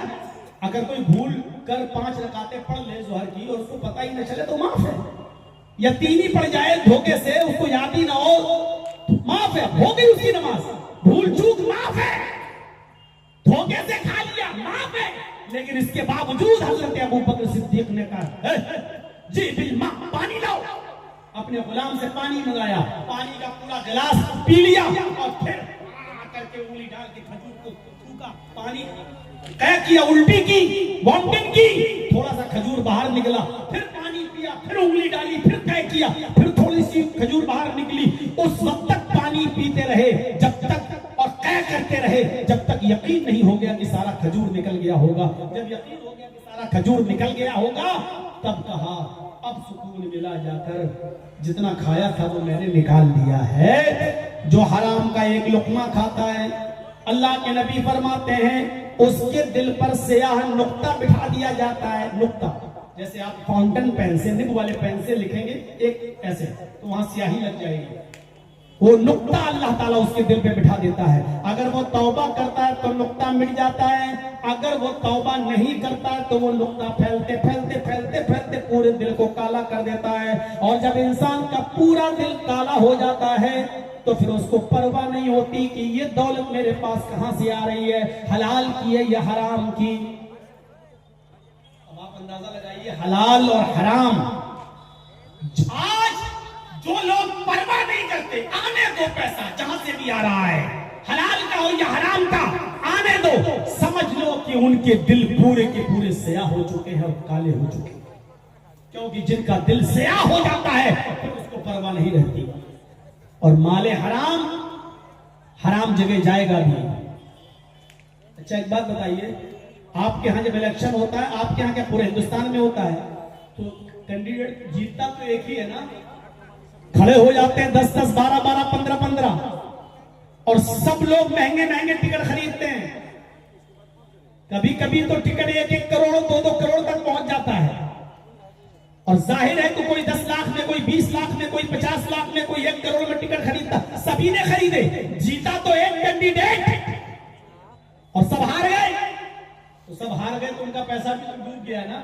अगर कोई भूल कर 5 रकातें पढ़ ले ज़ोहर की और उसको पता ही न चले तो माफ है, या 3 ही पढ़ जाए धोखे से, उसको याद ही ना हो तो माफ है, हो गई उसकी नमाज। भूल चूक माफ है, धोखे से खा लिया माफ है, लेकिन इसके बावजूद हजरत अबू बकर सिद्दीक ने कहा जी बिल मां, पानी लाओ। अपने गुलाम से पानी मंगाया, पानी का पूरा गिलास पी लिया और फिर करके उंगली डाल के खजूर को थूका, पानी क्या किया, उल्टी की, वॉमिटिंग की, थोड़ा सा खजूर बाहर निकला, फिर पानी पिया, फिर उंगली डाली, फिर क्या किया, फिर थोड़ी सी खजूर बाहर निकली। उस वक्त तक पानी पीते रहे जब तक, और क्या करते रहे जब तक यकीन नहीं हो गया कि सारा खजूर निकल गया होगा। जब यकीन हो गया कि सारा खजूर निकल गया होगा, तब कहा अब सुकून मिला, जाकर जितना खाया था वो मैंने निकाल दिया है। जो हराम का एक लुकमा खाता है, अल्लाह के नबी फरमाते हैं उसके दिल पर स्याह नुक्ता बिठा दिया जाता है। नुक्ता जैसे आप फाउंटेन पेन से, निब वाले पेन से लिखेंगे एक ऐसे, तो वहां स्याही लग जाएगी, वो नुक्ता अल्लाह ताला उसके दिल पे बिठा देता है। अगर वो तौबा करता है तो नुक्ता मिट जाता है, अगर वो तौबा नहीं करता है तो वो नुक्ता फैलते फैलते फैलते फैलते पूरे दिल को काला कर देता है। और जब इंसान का पूरा दिल काला हो जाता है तो फिर उसको परवाह नहीं होती कि ये दौलत मेरे पास कहां से आ रही है, हलाल की है या हराम की। अब आप अंदाजा लगाइए, हलाल और हराम। आज जो लोग परवाह नहीं करते, आने दो पैसा जहां से भी आ रहा है, हलाल का हो या हराम का, आने दो, समझ लो कि उनके दिल पूरे के पूरे स्याह हो चुके हैं और काले हो चुके हैं। क्योंकि जिनका दिल स्याह हो जाता है फिर उसको परवाह नहीं रहती। और माले हराम हराम जगह जाएगा भी। अच्छा एक बात बताइए, आपके यहाँ जब इलेक्शन होता है, आपके यहाँ क्या पूरे हिंदुस्तान में होता है, तो कैंडिडेट जीतता तो एक ही है ना, खड़े हो जाते हैं 10-10, 12-12, 15-15, और सब लोग महंगे महंगे टिकट खरीदते हैं। कभी कभी तो टिकट 1-1 करोड़ 2-2 करोड़ तक पहुंच जाता है। और जाहिर है तो कोई 10 लाख में, कोई 20 लाख में, कोई 50 लाख में, कोई 1 करोड़ में टिकट खरीदता, सभी ने खरीदे, जीता तो एक कैंडिडेट और सब हार गए। तो सब हार गए तो उनका पैसा भी तो डूब गया ना।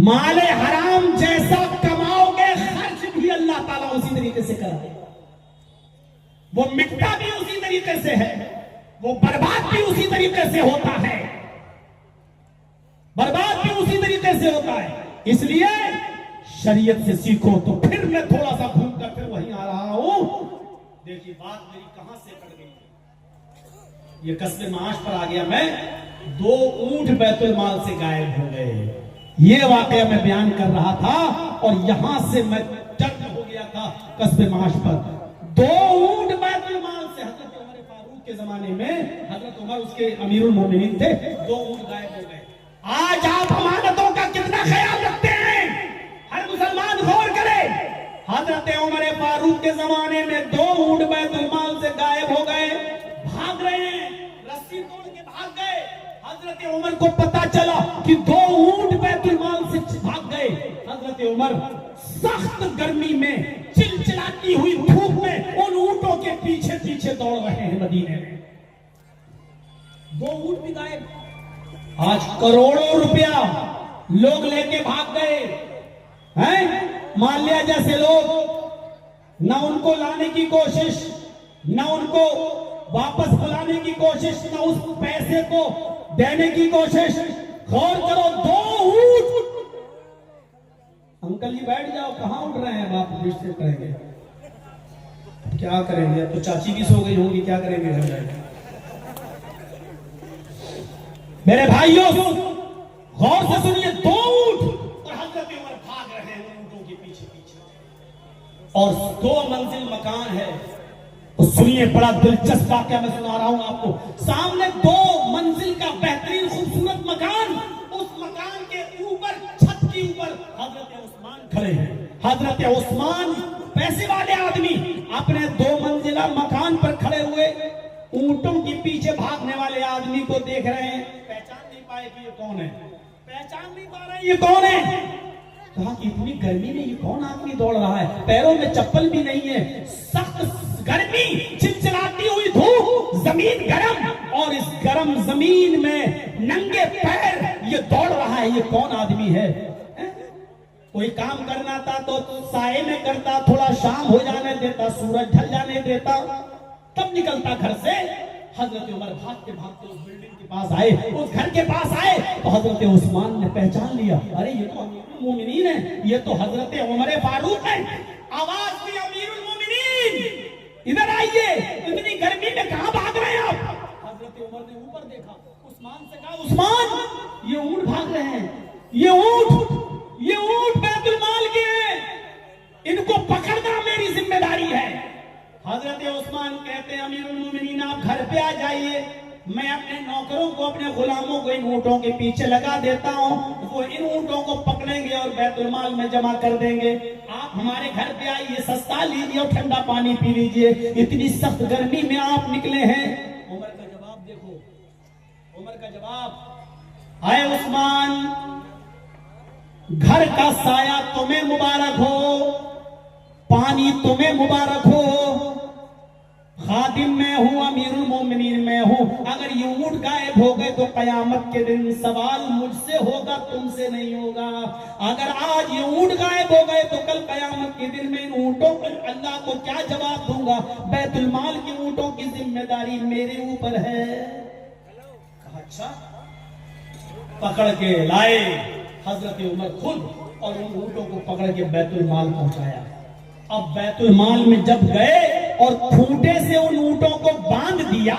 माले हराम जैसा कमाओगे, खर्च भी अल्लाह ताला उसी तरीके से करे, वो मिटता भी उसी तरीके से है, वो बर्बाद भी उसी तरीके से होता है, बर्बाद भी उसी तरीके से होता है। इसलिए शरीयत से सीखो। तो फिर मैं थोड़ा सा घूम कर फिर वहीं आ रहा हूं। देखिए बात मेरी कहां से कट गई, ये कस्बे माश पर आ गया। मैं 2 ऊंट बैतुल माल से गायब हो गए, ये वाकया मैं बयान कर रहा था, और यहां से मैं टर्न हो गया था कस्बे माश पर। 2 ऊंट बैतुल माल से हजरत उमर फारूक के जमाने में हजरत उमर उसके अमीरुल मोमिनीन थे, 2 ऊंट गायब हो गए। आज आप अमानतों का कितना ख्याल रखते हैं, हर मुसलमान गौर करे। हजरत उमर फारूक के जमाने में 2 ऊंट बैतुल माल से गायब हो गए, भाग रहे हैं, रस्सी तोड़ के भाग गए। हजरत उमर को पता चला कि 2 ऊंट बैतुल माल से भाग गए। हजरत उमर सख्त गर्मी में, चिलचिलाती हुई धूप में उन ऊंटों के पीछे पीछे दौड़ रहे हैं मदीने में। 2 ऊंट भी गायब। आज करोड़ों रुपया लोग लेके भाग गए हैं। माल्या जैसे लोग, ना उनको लाने की कोशिश, ना उनको वापस बुलाने की कोशिश, ना उस पैसे को देने की कोशिश। गौर करो, 2 ऊंट। अंकल जी बैठ जाओ, कहां उठ रहे हैं आप? रिश्ते करेंगे क्या करेंगे? अब तो चाची भी सो गई होंगी, क्या करेंगे घर जाके? मेरे भाइयों गौर से सुनिए, 2 ऊंट और हजरत उमर भाग रहे हैं ऊंटों के पीछे पीछे, और 2 मंजिल मकान है। तो सुनिए, बड़ा दिलचस्प वाकया मैं सुना रहा हूं आपको। सामने 2 मंजिल का बेहतरीन खूबसूरत मकान, उस मकान के ऊपर, छत के ऊपर हजरत उस्मान खड़े हैं। हजरत उस्मान पैसे वाले आदमी अपने 2 मंजिला मकान पर खड़े हुए ऊंटों के पीछे भागने वाले आदमी को देख रहे हैं। पहचान नहीं पाए कि ये कौन है, पहचान नहीं पा रहे ये कौन है। कहा कि इतनी गर्मी में ये कौन आदमी दौड़ रहा है, पैरों में चप्पल भी नहीं है, सख्त गर्मी, चिलचिलाती हुई धूप, जमीन गर्म, और इस गर्म जमीन में नंगे पैर ये दौड़ रहा है, ये कौन आदमी है? कोई काम करना था तो साए में करता, थोड़ा शाम हो जाने देता, सूरज ढल जाने देता, तब निकलता घर से। हजरत उमर भागते भागते उस बिल्डिंग के पास आए, उस घर के पास आए, तो हजरत उस्मान ने पहचान लिया, अरे ये तो अमीरुल मोमिनीन है, ये तो हजरत उमर फारूक है। आवाज दी, अमीरुल मोमिनीन इधर आइए, इतनी गर्मी में कहां भाग रहे हैं आप? हजरत उमर ने ऊपर देखा, उस्मान से कहा, उस्मान ये ऊंट भाग रहे हैं, ये ऊंट बैतुल माल के हैं, इनको पकड़ना मेरी जिम्मेदारी है। हजरत उस्मान कहते हैं, अमीरुल मोमिनीन आप घर पे आ जाइए, मैं अपने नौकरों को, अपने गुलामों को इन ऊंटों के पीछे लगा देता हूं, वो इन ऊंटों को पकड़ेंगे और बैतुल माल में जमा कर देंगे। आप हमारे घर पे आइए, सस्ता लीजिए और ठंडा पानी पी लीजिए, इतनी सख्त गर्मी में आप निकले हैं। उमर का जवाब देखो, उमर का जवाब, आए उस्मान, घर का साया तुम्हें मुबारक हो, पानी तुम्हें मुबारक हो, खादिम मैं हूं, अमीरुल मोमिनीन मैं हूं। अगर ये ऊंट गायब हो गए तो कयामत के दिन सवाल मुझसे होगा, तुमसे नहीं होगा। अगर आज ये ऊंट गायब हो गए तो कल कयामत के दिन में इन ऊंटों पर अल्लाह को क्या जवाब दूंगा? बैतुल माल के ऊंटों की जिम्मेदारी मेरे ऊपर है। कहा अच्छा। पकड़ के लाए हजरत उमर खुद, और उन ऊंटों को पकड़ के बैतुल माल पहुंचाया। अब बैतुल माल में जब गए और खूंटे से उन ऊंटों को बांध दिया,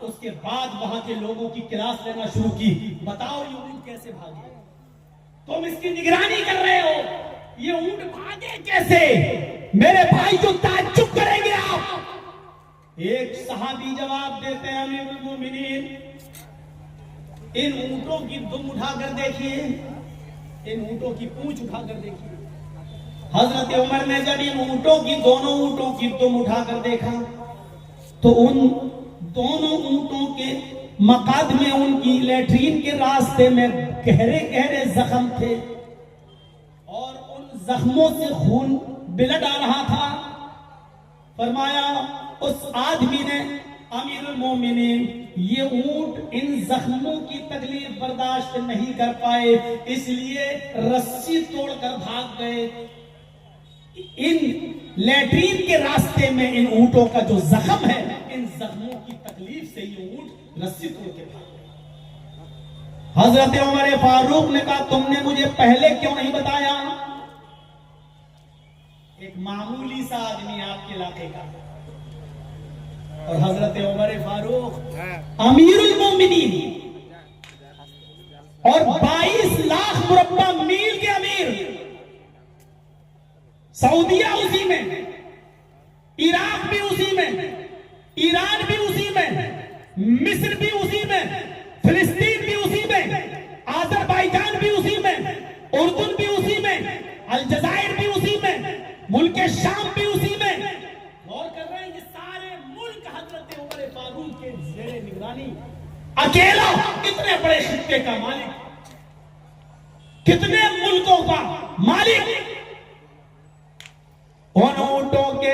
उसके बाद वहां के लोगों की क्लास लेना शुरू की। बताओ ये ऊंट कैसे भागे? तुम इसकी निगरानी कर रहे हो, ये ऊंट भागे कैसे? मेरे भाई जो ताज्जुब करेंगे आप। एक सहाबी जवाब देते हैं, अमीरुल मोमिनीन इन ऊंटों की दुम उठाकर देखिए, इन ऊंटों की पूंछ उठाकर देखिए। हजरत उमर ने जब इन ऊंटों की, दोनों ऊंटों की दुम उठाकर देखा तो उन दोनों ऊंटों के मकाद में, उनकी लेट्रीन के रास्ते में गहरे गहरे जख्म थे और उन जख्मों से खून बिलट आ रहा था। फरमाया उस आदमी ने, अमीरुल मोमिनीन ये ऊंट इन जख्मों की तकलीफ बर्दाश्त नहीं कर पाए, इसलिए रस्सी तोड़कर भाग गए। इन लैट्रीन के रास्ते में इन ऊंटों का जो जख्म है, इन जख्मों की तकलीफ से ये ऊंट रस्सी तोड़ के भाग गए। हजरत उमर फारूक ने कहा, तुमने मुझे पहले क्यों नहीं बताया? एक मामूली सा आदमी आपके इलाके का, और हजरत उमर फारूक अमीरुल मोमिनीन और 22 लाख मुरब्बा मील के अमीर, सऊदिया उसी में, इराक भी उसी में, ईरान भी उसी में, में, मिस्र भी उसी में, फिलिस्तीन भी उसी में, आजरबाईजान भी उसी में, उर्दून भी उसी में, अलजायर भी उसी में, मुल्क शाम भी उसी में। गौर कर रहे हैं, ये सारे मुल्क हजरत उमर फारूक के ज़ेरे निगरानी। अकेला कितने बड़े खित्ते का मालिक, कितने मुल्कों का मालिक। उन ऊंटों के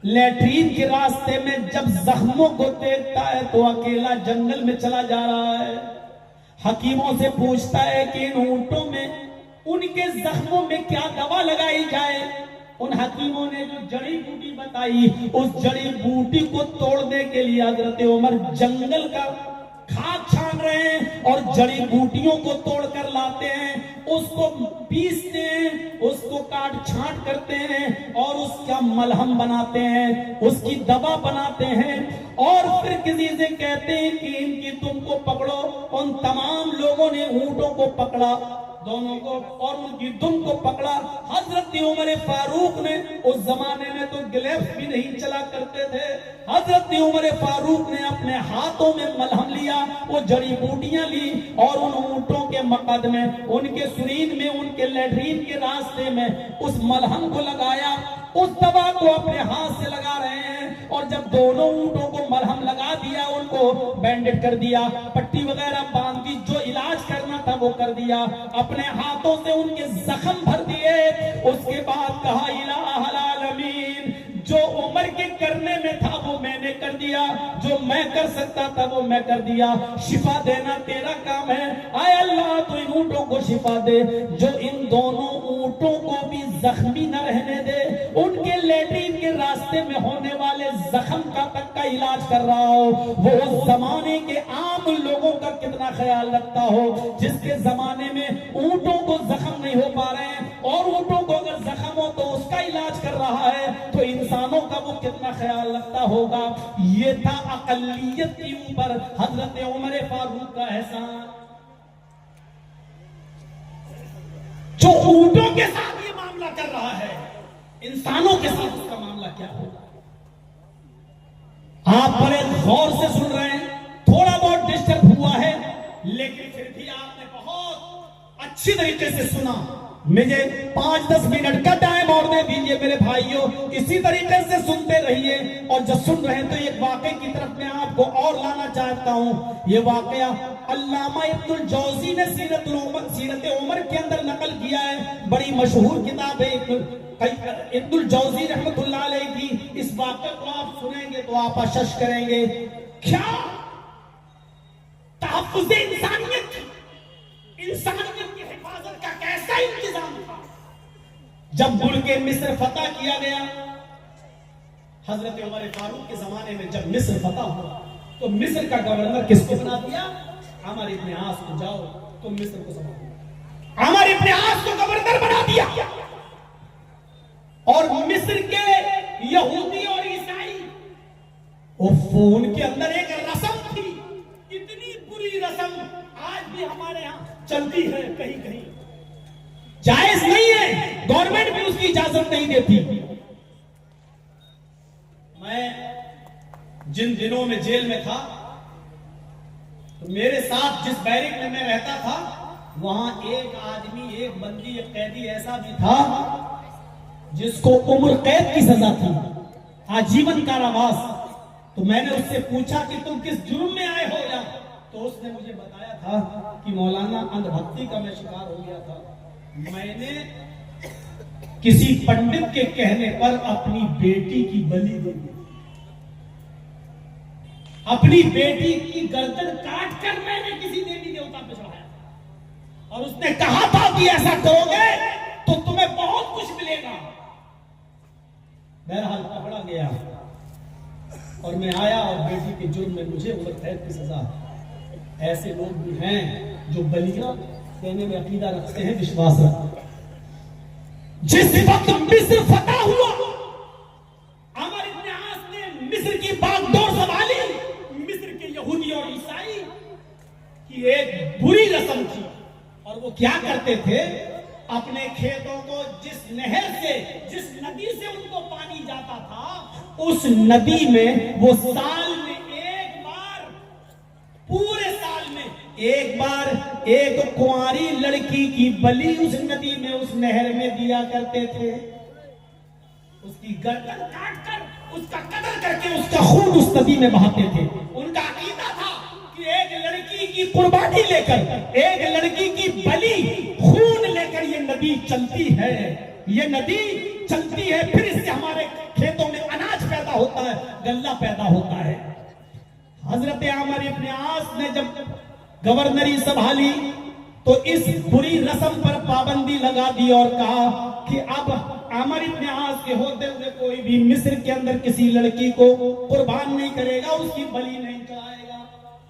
लैट्रीन के रास्ते में जब जख्मों को देखता है तो अकेला जंगल में चला जा रहा है। हकीमों से पूछता है कि इन ऊंटों में उनके जख्मों में क्या दवा लगाई जाए। उन हकीमों ने जो जड़ी बूटी बताई, उस जड़ी बूटी को तोड़ने के लिए हजरत उमर जंगल का खाक छान रहे हैं और जड़ी बूटियों को तोड़कर लाते हैं, उसको पीसते हैं, उसको काट छांट करते हैं और उसका मलहम बनाते हैं, उसकी दवा बनाते हैं। और फिर किसी से कहते हैं कि इनकी तुमको पकड़ो। उन तमाम लोगों ने ऊंटों को पकड़ा, दोनों को, और उनकी दुम को पकड़ा। हजरत उमर फारूक ने, उस जमाने में तो ग्लव्स भी नहीं चला करते थे, हजरत उमर फारूक ने अपने हाथों में मलहम लिया, वो जड़ी बूटियां ली और उन ऊंटों के मकद में, उनके सुरीन में, उनके लैट्रीन के रास्ते में उस मलहम को लगाया, उस दवा को अपने हाथ से लगा रहे हैं। और जब दोनों ऊंटों को मलहम लगा दिया, उनको बैंडेड कर दिया, पट्टी वगैरह बांध दी, जो इलाज करना था वो कर दिया, अपने हाथों से उनके जख्म भर दिए। उसके बाद कहा इलाहुल आलमीन, जो उमर के करने में था वो मैंने कर दिया, जो मैं कर सकता था वो मैं कर दिया, शिफा देना तेरा काम है। आय अल्लाह तो इन ऊंटों को शिफा दे, जो इन दोनों ऊंटों को भी जख्मी न रहने दे, उनके लैट्रीन के रास्ते में होने वाले जख्म का तक का इलाज कर रहा हो। वो उस जमाने के आम लोगों का कितना ख्याल रखता हो, जिसके जमाने में ऊंटों को जख्म नहीं हो पा रहे हैं, और ऊंटों को अगर जख्म हो तो उसका इलाज कर रहा है, तो इंसानों का वो कितना ख्याल रखता होगा। ये था अकलियत के ऊपर हजरत उमर फारूक का एहसान। जो ऊंटों के साथ ये मामला कर रहा है, इंसानों के साथ उसका मामला क्या होगा। आप बड़े गौर से सुन रहे हैं, थोड़ा बहुत डिस्टर्ब हुआ है, लेकिन फिर भी आपने बहुत अच्छी तरीके से सुना। मुझे 5-10 मिनट का टाइम और दे दीजिए मेरे भाइयों, इसी तरीके से सुनते रहिए। और जब सुन रहे हैं तो एक वाक़े की तरफ मैं आपको और लाना चाहता हूँ। ये वाक़या अल्लामा इब्नुल जौज़ी ने सीरत उमर के अंदर नकल किया है, बड़ी मशहूर किताब है इब्नुल जौज़ी रहमतुल्लाह अलैह की। इस वाक़े को आप सुनेंगे तो आप अशश करेंगे, क्या तहफ़्फ़ुज़ इंसानियत की हिफाजत का कैसा इंतजाम था। जब मुल्क मिस्र फतह किया गया, हजरत उमर फारूक के जमाने में जब मिस्र फतह हुआ तो मिस्र का गवर्नर किसको बना दिया? अमर इब्न आस को। जाओ तुम मिस्र को संभालो। अमर इब्न आस को गवर्नर बना दिया। और मिस्र के यहूदी और ईसाई, उनके अंदर एक रस्म थी, इतनी बुरी रस्म आज भी हमारे यहाँ चलती है, कहीं कहीं जायज नहीं है, गवर्नमेंट भी उसकी इजाजत नहीं देती। मैं जिन दिनों में जेल में था तो मेरे साथ जिस बैरिक में मैं रहता था, वहां एक आदमी, एक बंदी, एक कैदी ऐसा भी था जिसको उम्र कैद की सजा थी, आजीवन कारावास। तो मैंने उससे पूछा कि तुम किस जुर्म में आए हो यहाँ? तो उसने मुझे बताया था कि मौलाना अंधभक्ति का मैं शिकार हो गया था। मैंने किसी पंडित के कहने पर अपनी बेटी की बलि दे दी, अपनी बेटी की गर्दन काट कर मैंने किसी देवी देवता पे चढ़ाया, और उसने कहा था कि ऐसा करोगे तो तुम्हें बहुत कुछ मिलेगा। बहरहाल पकड़ा गया और मैं आया, और बेटी के जुर्म में मुझे उम्र कैद की सजा। ऐसे लोग भी हैं जो बलियां देने में अकीदा रखते हैं, विश्वास रखते हैं। जिस वक्त मिस्र फतह हुआ, अमर इब्न आस ने मिस्र की बागडोर संभाली। मिस्र के यहूदी और ईसाई की एक बुरी रस्म थी, और वो क्या करते थे, अपने खेतों को जिस नहर से, जिस नदी से उनको पानी जाता था, उस नदी में वो साल में एक बार, पूरे साल में एक बार एक कुंवारी लड़की की बलि उस नदी में, उस नहर में दिया करते थे। उसकी गर्दन काट कर, उसका कत्ल करके उसका खून उस नदी में बहाते थे। उनका अकीदा था कि एक लड़की की कुर्बानी लेकर, एक लड़की की बलि, खून लेकर ये नदी चलती है, ये नदी चलती है, फिर इससे हमारे खेतों में अनाज पैदा होता है, गल्ला पैदा होता है। हजरत आमर इब्न आस ने जब गवर्नरी संभाली तो इस बुरी रस्म पर पाबंदी लगा दी और कहा कि अब आमर इब्न आस के होते हुए कोई भी मिस्र के अंदर किसी लड़की को कुर्बान नहीं करेगा, उसकी बलि नहीं चढ़ाएगा।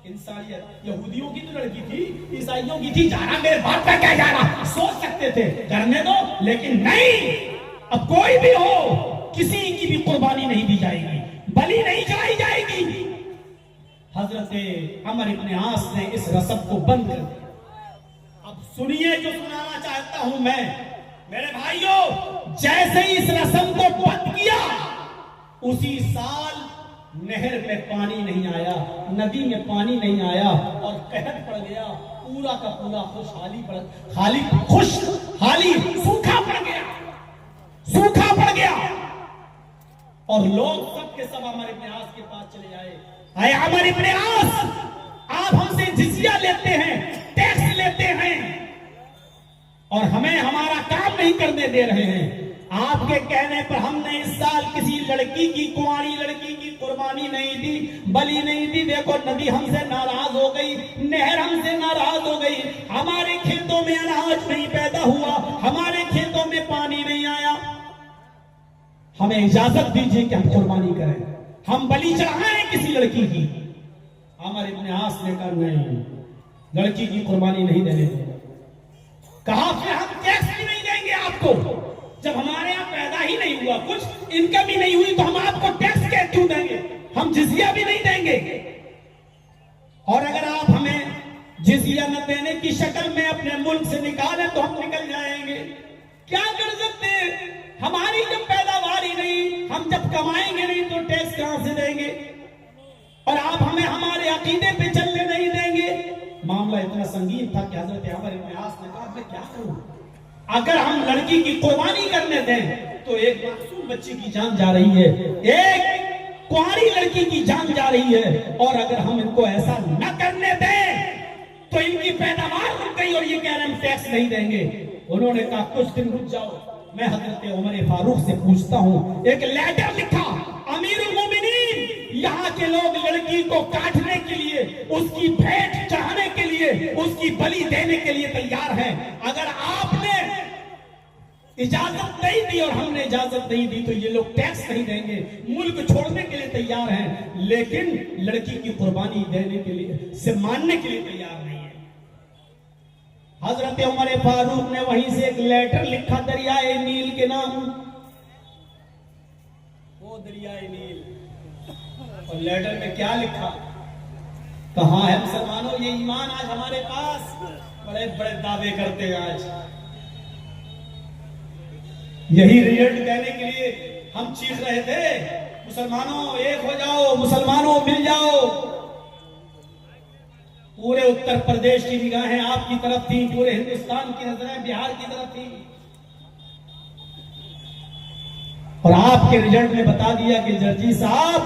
इंसानियत, यहूदियों की तो लड़की थी, ईसाइयों की थी, जाना मेरे बाप का क्या जाना, सोच सकते थे करने दो, लेकिन नहीं, अब कोई भी हो किसी की भी कुर्बानी नहीं दी जाएगी, बलि नहीं चढ़ाई जाएगी। हजरत अमर इब्न आस ने इस रस्म को बंद कर दिया। अब सुनिए जो सुनाना चाहता हूं मैं, मेरे भाइयों, जैसे ही इस रस्म को बंद किया, उसी साल नहर में पानी नहीं आया, नदी में पानी नहीं आया और कहत पड़ गया, पूरा का पूरा खुशहाली सूखा पड़ गया, सूखा पड़ गया। और लोग सब के सब अमर इब्न आस के पास चले आए। आए अमर इब्न आस, आप हमसे जिजिया लेते हैं, टैक्स लेते हैं और हमें हमारा काम नहीं करने दे रहे हैं। आपके कहने पर हमने इस साल किसी लड़की की, कुंवारी लड़की की कुर्बानी नहीं दी, बलि नहीं दी। देखो नदी हमसे नाराज हो गई, नहर हमसे नाराज हो गई, हमारे खेतों में अनाज नहीं पैदा हुआ, हमारे खेतों में पानी नहीं आया। हमें इजाजत दीजिए कि हम कुर्बानी करें, हम बलि चढ़ाएं किसी लड़की की। अमर इब्न आस ने कहा नहीं, लड़की की कुर्बानी नहीं देने देंगे। कहा फिर हम टैक्स भी नहीं देंगे आपको, जब हमारे यहाँ पैदा ही नहीं हुआ, कुछ इनकम ही नहीं हुई, तो हम आपको टैक्स क्यों देंगे, हम जिजिया भी नहीं देंगे। और अगर आप हमें जिजिया न देने की शक्ल में अपने मुल्क से निकालें तो हम निकल जाएंगे। क्या कर सकते हैं, हमारी जब पैदावार ही नहीं, हम जब कमाएंगे नहीं तो टैक्स कहां से देंगे, और आप हमें हमारे अकीदे पे चलने नहीं देंगे। मामला इतना संगीन था कि हजरत अमर इब्न आस ने कहा मैं क्या करूं, अगर हम लड़की की कुर्बानी करने दें तो एक मासूम बच्ची की जान जा रही है, एक कुंवारी लड़की की जान जा रही है, और अगर हम इनको ऐसा न करने दें तो इनकी पैदावार रुक गई और ये कह रहे हम टैक्स नहीं देंगे। उन्होंने कहा कुछ दिन रुक जाओ, मैं हजरत उमर फारूक से पूछता हूं। एक लेटर लिखा, अमीरुल मोमिनीन, यहाँ के लोग लड़की को काटने के लिए, उसकी भेंट चढ़ाने के लिए, उसकी बलि देने के लिए तैयार हैं। अगर आपने इजाजत नहीं दी और हमने इजाजत नहीं दी तो ये लोग टैक्स नहीं देंगे, मुल्क छोड़ने के लिए तैयार हैं, लेकिन लड़की की कुर्बानी देने के लिए, से मानने के लिए तैयार नहीं है। हजरत उमर फारूक ने वहीं से एक लेटर लिखा दरियाए नील के नाम, वो दरियाए नील, और लेटर में क्या लिखा, कहां है मुसलमानों ये ईमान आज हमारे पास, बड़े बड़े दावे करते हैं आज। यही रिजल्ट देने के लिए हम चीख रहे थे, मुसलमानों एक हो जाओ, मुसलमानों मिल जाओ। पूरे उत्तर प्रदेश की निगाहें आपकी तरफ थी, पूरे हिंदुस्तान की नजरें बिहार की तरफ थी, और आपके रिजल्ट ने बता दिया कि जर्जी साहब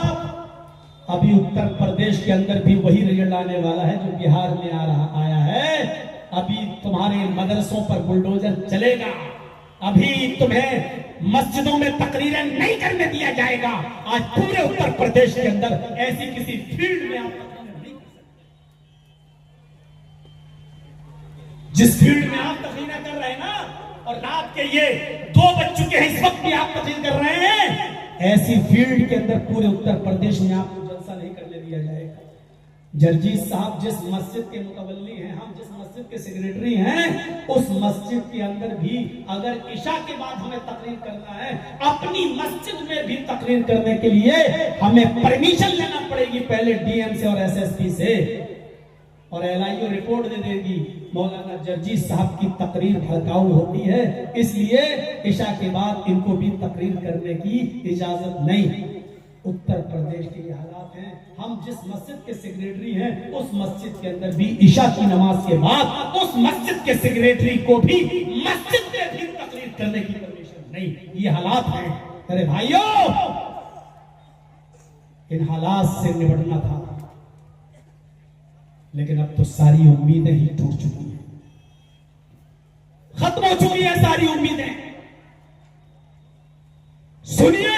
अभी उत्तर प्रदेश के अंदर भी वही रिजल्ट आने वाला है जो बिहार में आया है। अभी तुम्हारे मदरसों पर बुलडोजर चलेगा, अभी तुम्हें मस्जिदों में तकरीरें नहीं करने दिया जाएगा। आज पूरे उत्तर प्रदेश के अंदर ऐसी किसी फील्ड में आप नहीं कर सकते, जिस फील्ड में आप तकरीरें कर रहे हैं ना, और रात के ये 2 बज चुके हैं, इस वक्त भी आप तकरीर कर रहे हैं, ऐसी फील्ड के अंदर पूरे उत्तर प्रदेश में आपको जलसा नहीं करने दिया जाएगा। जर्जीस साहब जिस मस्जिद के मुतवल्ली हैं, हम जिस मस्जिद के सेक्रेटरी हैं, उस मस्जिद के अंदर भी अगर इशा के बाद हमें तकरीर करना है, अपनी मस्जिद में भी तकरीर करने के लिए हमें परमिशन लेना पड़ेगी पहले डीएम से और एसएसपी से, और एलआईओ रिपोर्ट दे देगी मौलाना जर्जीस साहब की तकरीर भड़काऊ होती है, इसलिए इशा के बाद इनको भी तकरीर करने की इजाजत नहीं। उत्तर प्रदेश के ये हालात हैं। हम जिस मस्जिद के सेक्रेटरी हैं, उस मस्जिद के अंदर भी ईशा की नमाज के बाद उस मस्जिद के सेक्रेटरी को भी मस्जिद में भी तकरीर करने की परमिशन नहीं। ये हालात हैं। अरे भाइयों, इन हालात से निपटना था, लेकिन अब तो सारी उम्मीदें ही टूट चुकी हैं, खत्म हो चुकी हैं सारी उम्मीदें। सुनिए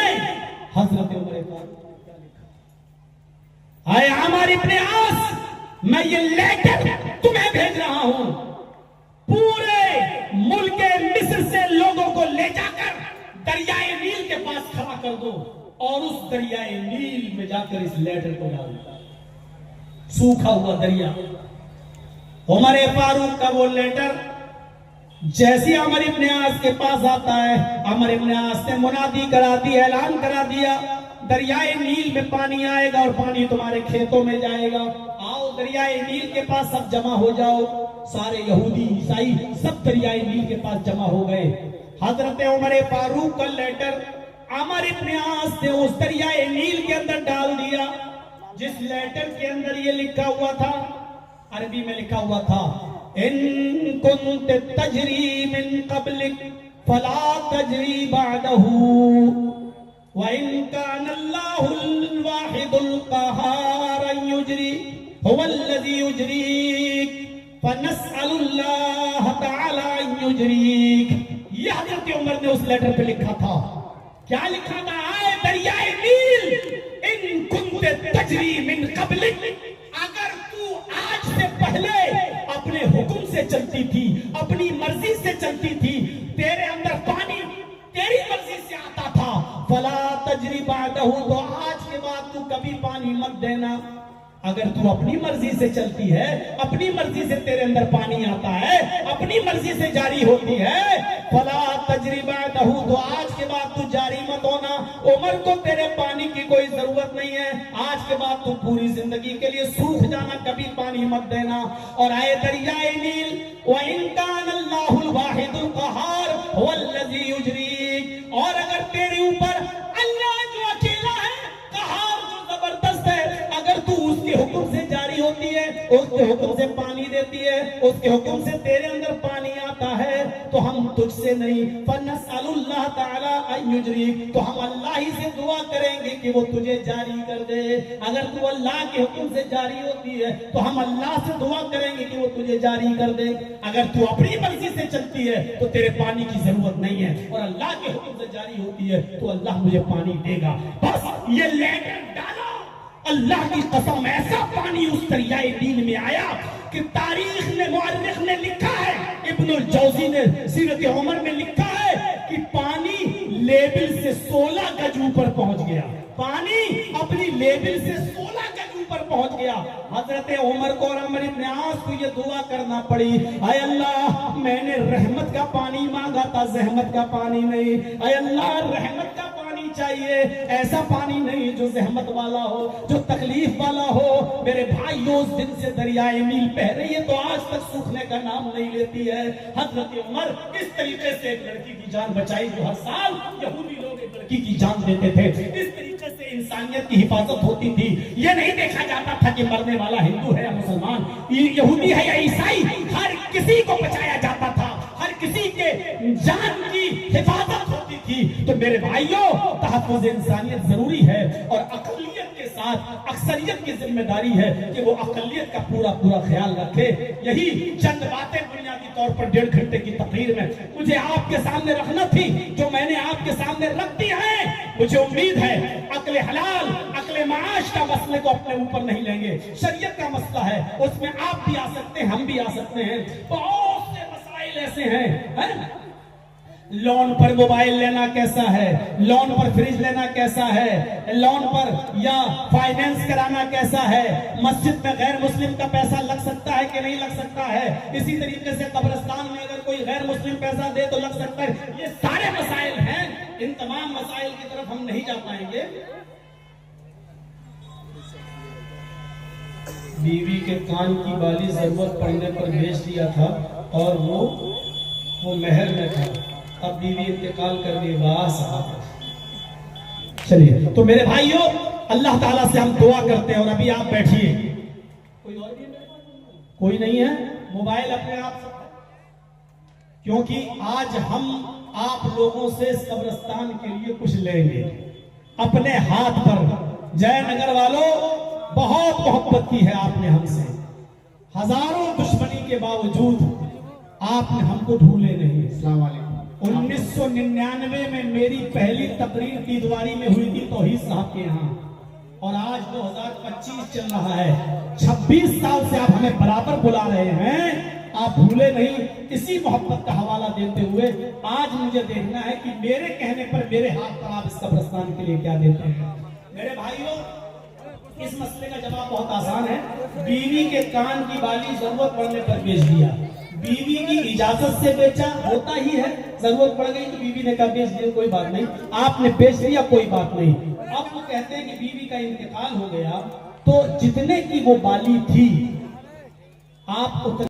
हजरत उमर फारूक ने क्या लिखा। आए हमारे इब्ने आस, मैं ये लेटर तुम्हें भेज रहा हूं, पूरे मुल्क मिस्र से लोगों को ले जाकर दरियाए नील के पास खड़ा कर दो और उस दरियाए नील में जाकर इस लेटर को डाल दो। सूखा हुआ दरिया। उमर फारूक का वो लेटर जैसे अमर इब्ने आस के पास आता है, अमर इब्ने आस ने मुनादी करा दी, ऐलान करा दिया, दरियाए नील में पानी आएगा और पानी तुम्हारे खेतों में जाएगा। आओ दरियाए नील के पास सब जमा हो जाओ। सारे यहूदी ईसाई सब दरियाए नील के पास जमा हो गए। हजरत उमर फारूक का लेटर अमर इब्ने आस ने उस दरियाए नील के अंदर डाल दिया, जिस लेटर के अंदर ये लिखा हुआ था, अरबी में लिखा हुआ था, इन कुंत तजरी मिन क़ब्लिक फला तजरी बादहू व इन कान अल्लाहुल वाहिदुल क़हार युजरी हुवल्लज़ी युजरीक फनस्अलुल्लाह तआला युजरीक। ये हज़रत उमर ने उस लेटर पे लिखा था। क्या लिखा था? आए दरियाए नील, इन कुंत तजरी मिन क़ब्लिक, अगर तू आज से पहले अपने हुक्म से चलती थी, अपनी मर्जी से चलती थी, तेरे अंदर पानी तेरी मर्जी से आता था, फला तजरी बादहू, तो आज के बाद तू कभी पानी मत देना। अगर तू अपनी मर्जी से चलती है, अपनी मर्जी से तेरे अंदर पानी आता है, अपनी मर्जी से जारी होती है, फला तजरी बादहू, तो आज के बाद तू जारी मत होना। उमर को तेरे पानी की कोई जरूरत नहीं है, आज के बाद तू पूरी जिंदगी के लिए सूख जाना, कभी पानी मत देना। और आए दरियाए नील, व इन कान अल्लाहुल वाहिदुल क़हार हुवल्लज़ी युजरीक, और अगर तेरे ऊपर अल्लाह जो अकेला है, क़हार जो जबरदस्त है, अगर तू उसके हुक्म से जारी होती है, उसके हुक्म से पानी देती है, उसके हुक्म से तेरे अंदर पानी आता है, तो हम तुझसे नहीं, फनस्अलुल्लाह तआला अन युजरीक, तो हम अल्लाह ही से दुआ करेंगे कि वो तुझे जारी कर दे। अगर तू अल्लाह के हुक्म से जारी होती है, तो हम अल्लाह से दुआ करेंगे कि वो तुझे जारी कर दे। अगर तू अपनी मर्जी से चलती है, तो तेरे पानी की जरूरत नहीं है, और अल्लाह के हुक्म से जारी होती है, तो अल्लाह मुझे पानी देगा। बस ये लेटर डालो, अल्लाह की कसम, ऐसा पानी उस दरियाए नील में आया कि तारीख में मुअर्रिख ने लिखा है, इब्नुल जौजी ने सीरत उमर में लिखा है कि पानी लेवल से 16 गज ऊपर पहुंच गया। पानी अपनी लेवल से 16 गज ऊपर पहुंच गया। हजरत उमर को और अमर इब्ने आस को ये दुआ करना पड़ी, आय अल्लाह, मैंने रहमत का पानी मांगा था, जहमत का पानी नहीं। आय अल्लाह, रहमत का पानी चाहिए, ऐसा पानी नहीं जो जहमत वाला हो, जो तकलीफ वाला हो। मेरे भाइयों, उस दिन से दरियाए नील बह रही है, तो आज तक सूखने का नाम नहीं लेती है। हजरत उमर इस तरीके से एक लड़की की जान बचाई, जो हर साल यहूदी लोग एक लड़की की जान देते थे। इस तरीके से इंसानियत की हिफाजत होती थी। ये नहीं देखा जाता था कि मरने वाला हिंदू है या मुसलमान, यहूदी है या ईसाई, हर किसी को बचाया जाता था, हर किसी के जान की हिफाजत होती थी। तो मेरे भाइयों, तहफ़्फ़ुज़ इंसानियत जरूरी है, और अक़लियत के साथ अक्सरियत की जिम्मेदारी है कि वो अक़लियत का पूरा पूरा ख्याल रखे। यही चंद बातें बुनियादी तौर पर 1.5 घंटे की तकरीर में मुझे आपके सामने रखना थी, जो मैंने आपके सामने रख दी है। मुझे उम्मीद है अक्ल हलाल, अक्ल माश का मसले को अपने ऊपर नहीं लेंगे। शरीयत का मसला है, उसमें आप भी आ सकते हैं, हम भी आ सकते हैं। बहुत से मसाइल ऐसे हैं। लोन पर मोबाइल लेना कैसा है, लोन पर फ्रिज लेना कैसा है, लोन पर या फाइनेंस कराना कैसा है, मस्जिद में गैर मुस्लिम का पैसा लग सकता है कि नहीं लग सकता है, इसी तरीके से कब्रिस्तान में अगर कोई गैर मुस्लिम पैसा दे तो लग सकता है। ये सारे मसाइल हैं। इन तमाम मसाइल की तरफ हम नहीं जा पाएंगे। बीवी के कान की बाली जरूरत पड़ने पर बेच दिया था, और वो मेहर में था। अब बीवी इंतकाल कर गई। वाह साहब, चलिए, तो मेरे भाइयों, अल्लाह ताला से हम दुआ करते हैं। और अभी आप बैठिए, कोई और भी है? कोई नहीं है? मोबाइल अपने आप से, क्योंकि आज हम आप लोगों से कब्रिस्तान के लिए कुछ लेंगे अपने हाथ पर। जयनगर वालों, बहुत मोहब्बत की है आपने हमसे, हजारों दुश्मनी के बावजूद आपने हमको भूले नहीं। 1999 में मेरी पहली तकरीर दीदवारी में हुई थी तौहीद साहब के यहाँ, और आज 2025 चल रहा है। 26 साल से आप हमें बराबर बुला रहे हैं, आप भूले नहीं। इसी मोहब्बत का हवाला देते हुए आज मुझे देखना है कि मेरे कहने पर मेरे हाथ पर आप इस कब्रिस्तान के लिए क्या देते हैं। मेरे भाइयों, इस मसले का जवाब बहुत आसान है। बीवी के कान की बाली जरूरत पड़ने पर बेच दिया, बीवी की इजाजत से बेचा, होता ही है, जरूरत पड़ गई तो बीवी ने कहा बेच दिया, कोई बात नहीं, आपने बेच दिया, कोई बात नहीं। अब वो कहते हैं कि बीवी का इंतकाल हो गया, तो जितने की वो बाली थी आप उतने